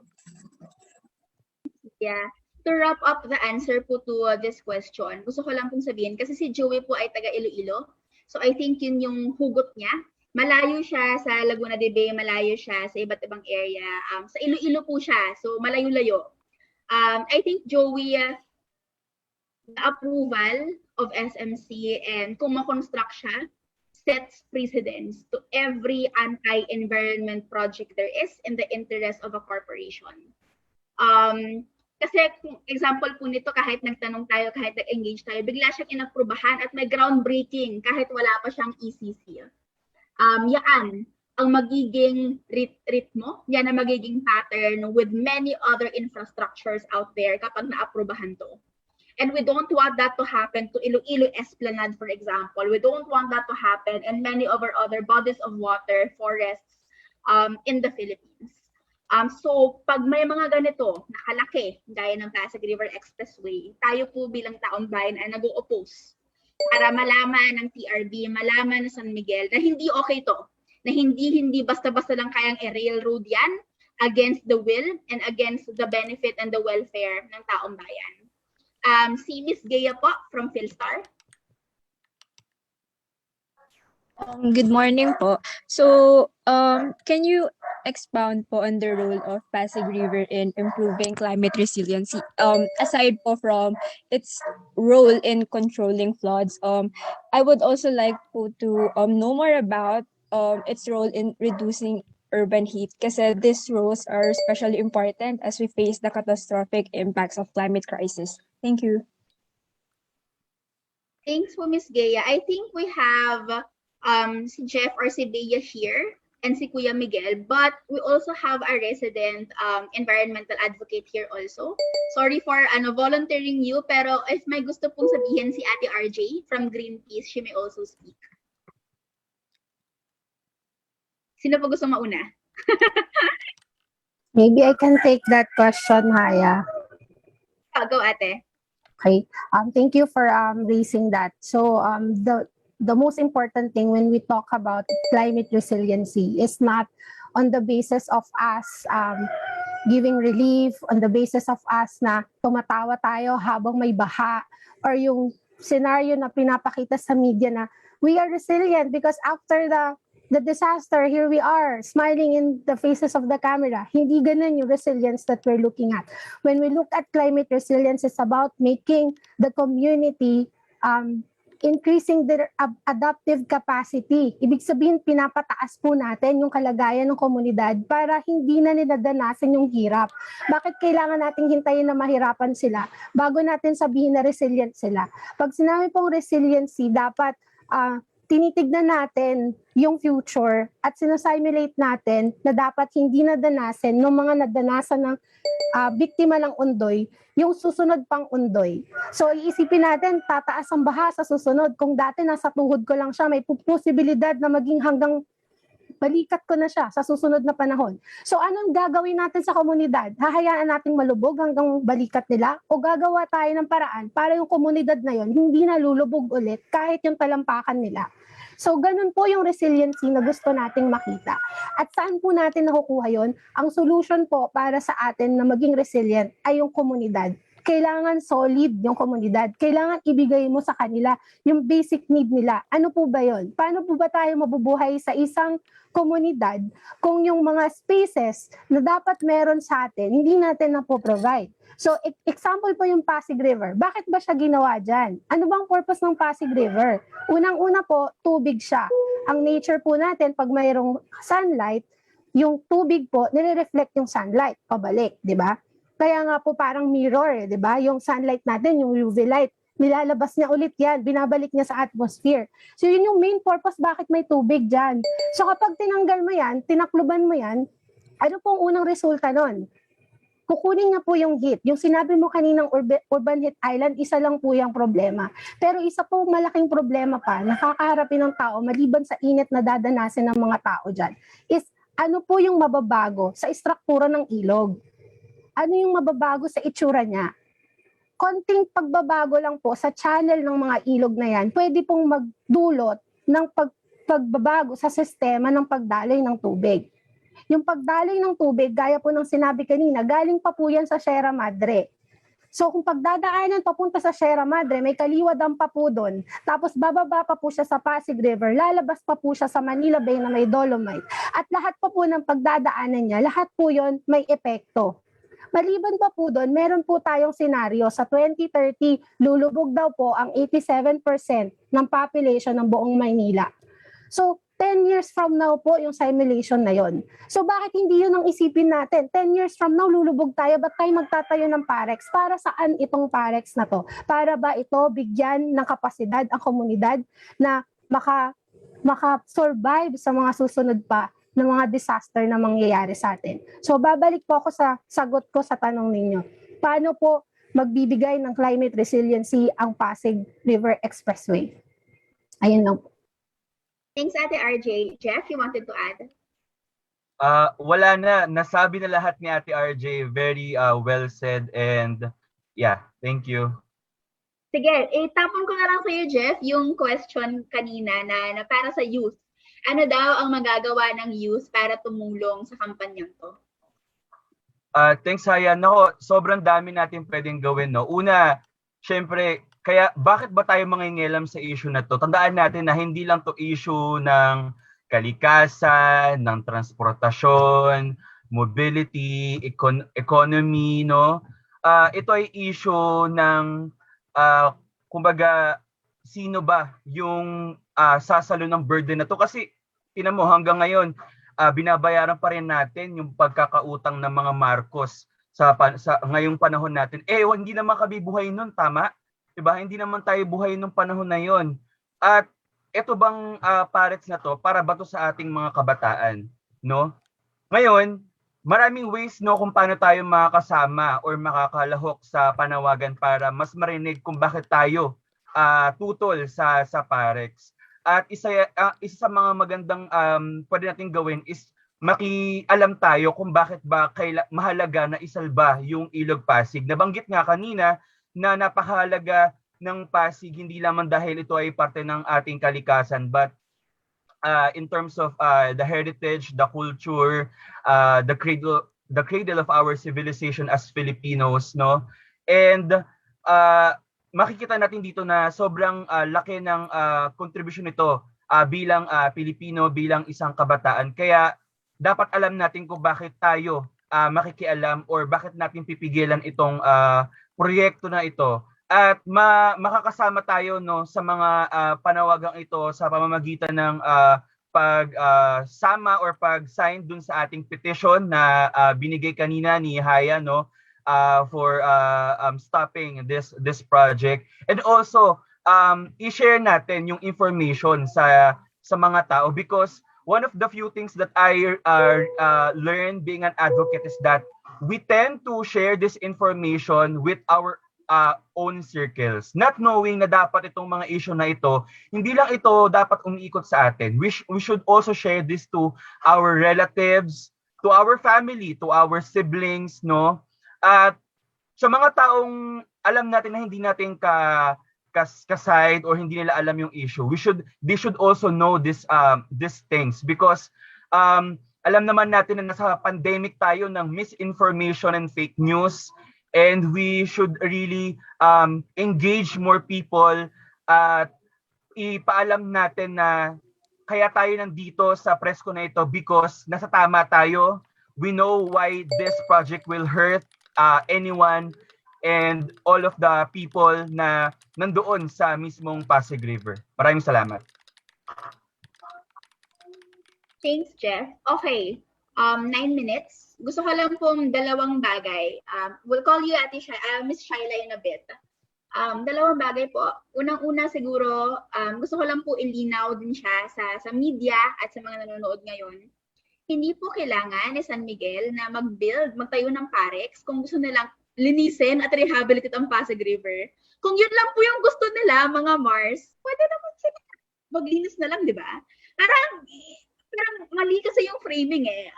Speaker 2: Yeah. To wrap up the answer po to this question, gusto ko lang pong sabihin, kasi si Joey po ay taga Iloilo. So I think yun yung hugot niya. Malayo siya sa Laguna de Bay, malayo siya sa iba't ibang area. Sa Iloilo po siya, so malayo-layo. I think Joey, the approval of SMC and kung makonstruct siya, sets precedence to every anti-environment project there is in the interest of a corporation. Kasi kung example po nito, kahit nagtanong tayo, kahit nag-engage tayo, bigla siyang inaprubahan at may groundbreaking kahit wala pa siyang ECC. Yan ang magiging ritmo, yan ang magiging pattern with many other infrastructures out there kapag naaprubahan to. And we don't want that to happen to Iloilo Esplanade, for example. We don't want that to happen in many of our other bodies of water, forests in the Philippines. So pag may mga ganito, nakalaki, gaya ng Pasig River Expressway, tayo po bilang taong bayan ay nag-o-oppose para malaman ng TRB, malaman ng San Miguel na hindi okay to, na hindi basta-basta lang kayang i-railroad yan against the will and against the benefit and the welfare ng taong bayan. Si Miss Gaya po from Philstar.
Speaker 13: Good morning po. So, can you expound po on the role of Pasig River in improving climate resiliency? Aside po from its role in controlling floods, I would also like po to know more about its role in reducing urban heat, kasi these roles are especially important as we face the catastrophic impacts of climate crisis. Thank you.
Speaker 2: Thanks po, Miss Gaya. I think we have si Jeff or si Bea here and si Kuya Miguel, but we also have a resident environmental advocate here also. Sorry for volunteering you, pero if may gusto pong sabihin si Ate RJ from Greenpeace, she may also speak. Sino po gusto mauna?
Speaker 14: Maybe I can take that question, Haya.
Speaker 2: Go, ate.
Speaker 14: Okay. Thank you for raising that. So the most important thing when we talk about climate resiliency is not on the basis of us giving relief, on the basis of us na tumatawa tayo habang may baha, or yung scenario na pinapakita sa media na we are resilient because after the disaster, here we are, smiling in the faces of the camera. Hindi ganun yung resilience that we're looking at. When we look at climate resilience, it's about making the community, increasing their adaptive capacity. Ibig sabihin, pinapataas po natin yung kalagayan ng komunidad para hindi na nila danasin yung hirap. Bakit kailangan nating hintayin na mahirapan sila bago natin sabihin na resilient sila? Pag sinabi pong resiliency, dapat tinitignan natin yung future at sinasimulate natin na dapat hindi nadanasin ng mga nadanasan ng biktima ng undoy, yung susunod pang undoy. So iisipin natin, tataas ang baha sa susunod. Kung dati nasa tuhod ko lang siya, may posibilidad na maging hanggang balikat ko na siya sa susunod na panahon. So anong gagawin natin sa komunidad? Hahayaan nating malubog hanggang balikat nila o gagawa tayo ng paraan para yung komunidad na yon hindi na lulubog ulit kahit yung talampakan nila. So ganun po yung resiliency na gusto nating makita. At saan po natin nakukuha yon? Ang solution po para sa atin na maging resilient ay yung komunidad. Kailangan solid yung komunidad. Kailangan ibigay mo sa kanila yung basic need nila. Ano po ba yon? Paano po ba tayo mabubuhay sa isang komunidad kung yung mga spaces na dapat meron sa atin, hindi natin na po provide? So, example po yung Pasig River. Bakit ba siya ginawa dyan? Ano bang purpose ng Pasig River? Unang-una po, tubig siya. Ang nature po natin, pag mayroong sunlight, yung tubig po, nire-reflect yung sunlight, pabalik, di ba? Kaya nga po parang mirror, di ba? Yung sunlight natin, yung UV light, nilalabas niya ulit yan, binabalik niya sa atmosphere. So yun yung main purpose bakit may tubig dyan. So kapag tinanggal mo yan, tinakluban mo yan, ano pong unang resulta nun? Kukunin niya po yung heat. Yung sinabi mo kaninang urban heat island, isa lang po yung problema. Pero isa po malaking problema pa, nakakaharapin ng tao, maliban sa init na dadanasin ng mga tao dyan, is ano po yung mababago sa istruktura ng ilog? Ano yung mababago sa itsura niya? Konting pagbabago lang po sa channel ng mga ilog na yan, pwede pong magdulot ng pagbabago sa sistema ng pagdaloy ng tubig. Yung pagdaloy ng tubig, gaya po ng sinabi kanina, galing pa po yan sa Sierra Madre. So kung pagdadaanan papunta sa Sierra Madre, may kaliwa dam pa po doon, tapos bababa pa po siya sa Pasig River, lalabas pa po siya sa Manila Bay na may dolomite. At lahat pa po ng pagdadaanan niya, lahat po yon may epekto. Maliban pa po doon, meron po tayong senaryo sa 2030, lulubog daw po ang 87% ng population ng buong Maynila. So, 10 years from now po yung simulation na yon. So, bakit hindi yun ang isipin natin? 10 years from now, lulubog tayo, ba't tayo magtatayo ng parex? Para saan itong parex na to? Para ba ito bigyan ng kapasidad ang komunidad na maka-survive sa mga susunod pa ng mga disaster na mangyayari sa atin? So babalik po ako sa sagot ko sa tanong ninyo. Paano po magbibigay ng climate resiliency ang Pasig River Expressway? Ayun lang po.
Speaker 2: Thanks, Ate RJ. Jeff, you wanted to add?
Speaker 9: Wala na. Nasabi na lahat ni Ate RJ. Very well said. And yeah, thank you.
Speaker 2: Sige, tapon ko na lang sa'yo, Jeff, yung question kanina na para sa youth. Ano daw ang magagawa ng youth para tumulong sa kampanyang to?
Speaker 9: Thanks, Haya. Nako, sobrang dami natin pwedeng gawin, no? Una, syempre, kaya bakit ba tayo mangingialam sa issue na to? Tandaan natin na hindi lang to issue ng kalikasan, ng transportasyon, mobility, economy, no? Ito ay issue ng, kumbaga, sino ba yung sasalo ng burden na to? Kasi, tinan mo, hanggang ngayon, binabayaran pa rin natin yung pagkakautang ng mga Marcos sa ngayong panahon natin. Hindi naman kami buhay nun, tama? Diba? Hindi naman tayo buhay nung panahon na yon. At ito bang parets na to para ba to sa ating mga kabataan, no? Ngayon, maraming ways, no, kung paano tayo makakasama or makakalahok sa panawagan para mas marinig kung bakit tayo tutol sa parex. At isa sa mga magandang pwede natin gawin is makialam tayo kung bakit ba mahalaga na isalba yung Ilog Pasig. Nabanggit nga kanina na napakahalaga ng Pasig hindi lamang dahil ito ay parte ng ating kalikasan, but in terms of the heritage, the culture, the cradle of our civilization as Filipinos, no? And makikita natin dito na sobrang laki ng contribution nito bilang Pilipino, bilang isang kabataan. Kaya dapat alam natin kung bakit tayo makikialam or bakit natin pipigilan itong proyekto na ito. At makakasama tayo no sa mga panawagang ito sa pamamagitan ng pagsama or pag-sign dun sa ating petition na binigay kanina ni Haya no for stopping this project. And also i-share natin yung information sa mga tao, because one of the few things that I learned being an advocate is that we tend to share this information with our own circles, not knowing na dapat itong mga issue na ito, hindi lang ito dapat umiikot sa atin. We should also share this to our relatives, to our family, to our siblings, no? At sa mga taong alam natin na hindi natin kaside or hindi nila alam yung issue, they should also know these things, because alam naman natin na nasa pandemic tayo ng misinformation and fake news, and we should really engage more people at ipaalam natin na kaya tayo nandito sa presko na ito because nasa tama tayo. We know why this project will hurt anyone and all of the people na nandoon sa mismong Pasig River. Maraming salamat.
Speaker 2: Thanks, Jeff. Okay, 9 minutes. Gusto ko lang pong dalawang bagay. We'll call you Miss Shaila in a bit. Dalawang bagay po. Unang-una siguro, gusto ko lang po ilinaw din siya sa media at sa mga nanonood ngayon. Hindi po kailangan ni San Miguel na magtayo ng parex kung gusto nilang linisin at rehabilitate ang Pasig River. Kung yun lang po yung gusto nila, mga Mars, pwede naman sila maglinis na lang, di ba? Parang mali kasi yung framing eh.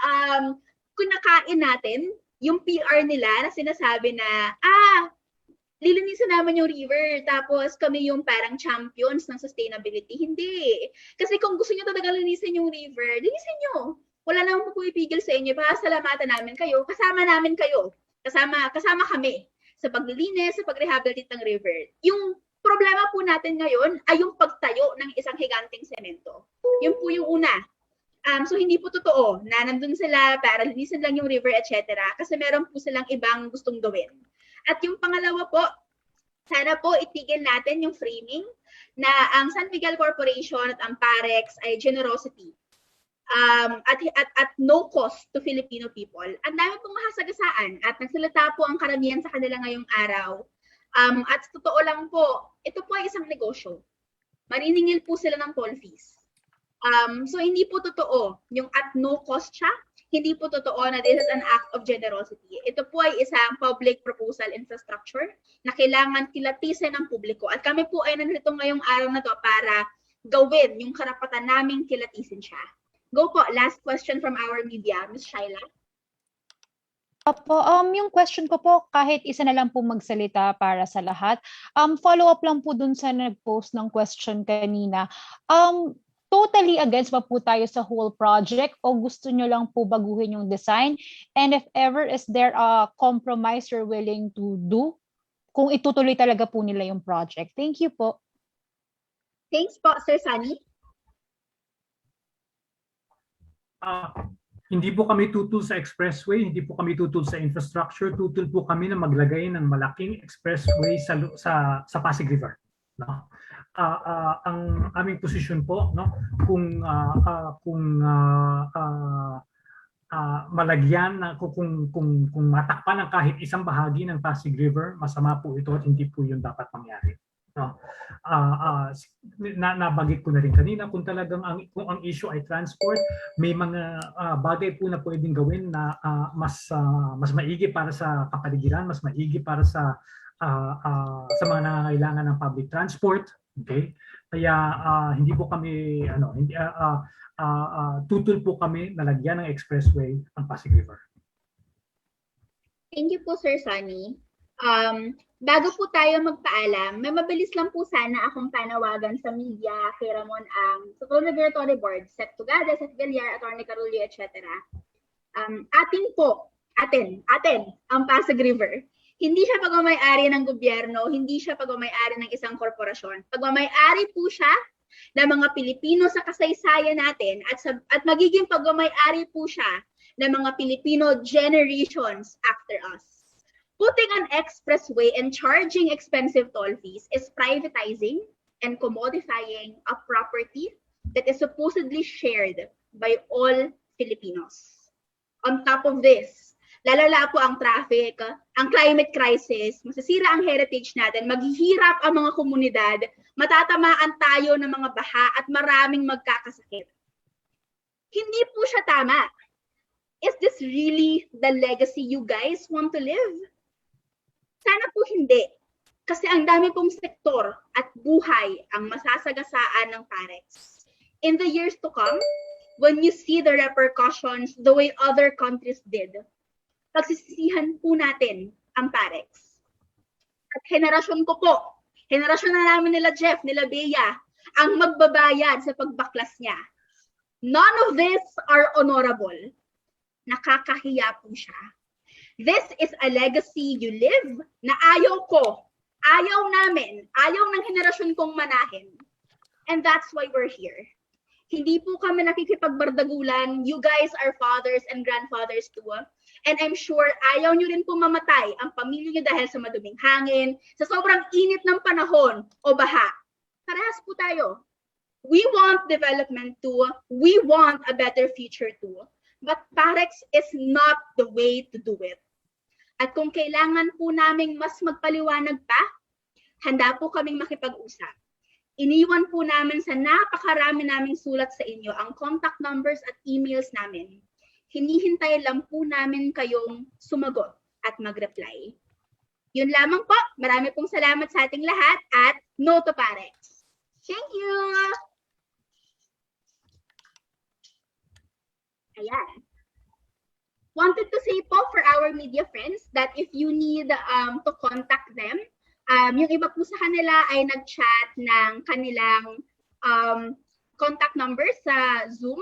Speaker 2: Kung nakain natin, yung PR nila na sinasabi na, lilinisin naman yung river, tapos kami yung parang champions ng sustainability. Hindi. Kasi kung gusto nyo talaga linisin yung river, linisin nyo. Wala namang pupipigil sa inyo. Pasalamatan namin kayo. Kasama namin kayo. Kasama kami sa paglilinis, sa pag-rehabilitate ng river. Yung problema po natin ngayon ay yung pagtayo ng isang higanting semento. Yun po yung una. So hindi po totoo na nandun sila para linisin lang yung river, etc. Kasi meron po silang ibang gustong gawin. At yung pangalawa po, sana po itigil natin yung framing na ang San Miguel Corporation at ang PAREX ay generosity. At no cost to Filipino people. Ang dami pong mahasagasaan at nagsalita po ang karamihan sa kanila ngayong araw. At totoo lang po, ito po ay isang negosyo. Maniningil po sila ng toll fees. So hindi po totoo yung at no cost siya. Hindi po totoo na this is an act of generosity. Ito po ay isang public proposal infrastructure na kailangan kilatisin ng publiko. At kami po ay nandito ngayong araw na to para gawin yung karapatan naming kilatisin siya. Go po, last question from our media, Ms. Shaila.
Speaker 11: Opo, yung question ko po, kahit isa na lang po magsalita para sa lahat. Follow up lang po dun sa nag-post ng question kanina. Totally against ba po tayo sa whole project o gusto nyo lang po baguhin yung design? And if ever, is there a compromise you're willing to do kung itutuloy talaga po nila yung project? Thank you po.
Speaker 2: Thanks po, Sir Sunny.
Speaker 5: Hindi po kami tutul sa expressway, hindi po kami tutul sa infrastructure, tutul po kami na maglagay ng malaking expressway sa Pasig River. No? Ang aming posisyon po, no, kung malagyan na kung matakpan ng kahit isang bahagi ng Pasig River, masama po ito at hindi po 'yun dapat mangyari. No. Nabanggit ko na rin kanina kung talagang kung ang issue ay transport, may mga bagay po na pwedeng gawin na mas maigi para sa kapaligiran, mas maigi para sa mga nangangailangan ng public transport. Okay? Kaya hindi po kami tutol po kami na lagyan ng expressway ang Pasig River.
Speaker 2: Thank you po, Sir Sunny. Bago po tayo magpaalam, may mabilis lang po sana akong panawagan sa media, kay Ramon Ang, sa Total Regulatory Board, Sec Tugada, Sec Villar, Atty. Carullo, etc. Atin, ang Pasig River. Hindi siya pagmamay-ari ng gobyerno, hindi siya pagmamay-ari ng isang korporasyon. Pagmamay-ari po siya ng mga Pilipino sa kasaysayan natin at magiging pagmamay-ari po siya ng mga Pilipino generations after us. Putting an expressway and charging expensive toll fees is privatizing and commodifying a property that is supposedly shared by all Filipinos. On top of this, lalala po ang traffic, ang climate crisis, masisira ang heritage natin, maghihirap ang mga komunidad, matatamaan tayo ng mga baha at maraming magkakasakit. Hindi po siya tama. Is this really the legacy you guys want to live? Sana po hindi. Kasi ang dami pong sektor at buhay ang masasagasaan ng Parex. In the years to come, when you see the repercussions the way other countries did, pagsisisihan po natin ang Parex. At henerasyon ko po, henerasyon na namin nila Jeff, nila Bea, ang magbabayad sa pagbaklas niya. None of this are honorable. Nakakahiya po siya. This is a legacy you live na ayaw ko, ayaw namin, ayaw ng henerasyon kong manahin. And that's why we're here. Hindi po kami nakikipagbardagulan. You guys are fathers and grandfathers too. And I'm sure ayaw nyo rin po mamatay ang pamilya nyo dahil sa maduming hangin, sa sobrang init ng panahon o baha. Parehas po tayo. We want development too. We want a better future too. But Parex is not the way to do it. At kung kailangan po naming mas magpaliwanag pa, handa po kaming makipag-usap. Iniwan po namin sa napakarami naming sulat sa inyo ang contact numbers at emails namin. Hinihintay lang po namin kayong sumagot at mag-reply. Yun lamang po. Marami pong salamat sa ating lahat at no to Parex. Thank you! Ayan. Wanted to say po for our media friends that if you need to contact them, yung iba po sa kanila ay nag-chat ng kanilang contact number sa Zoom.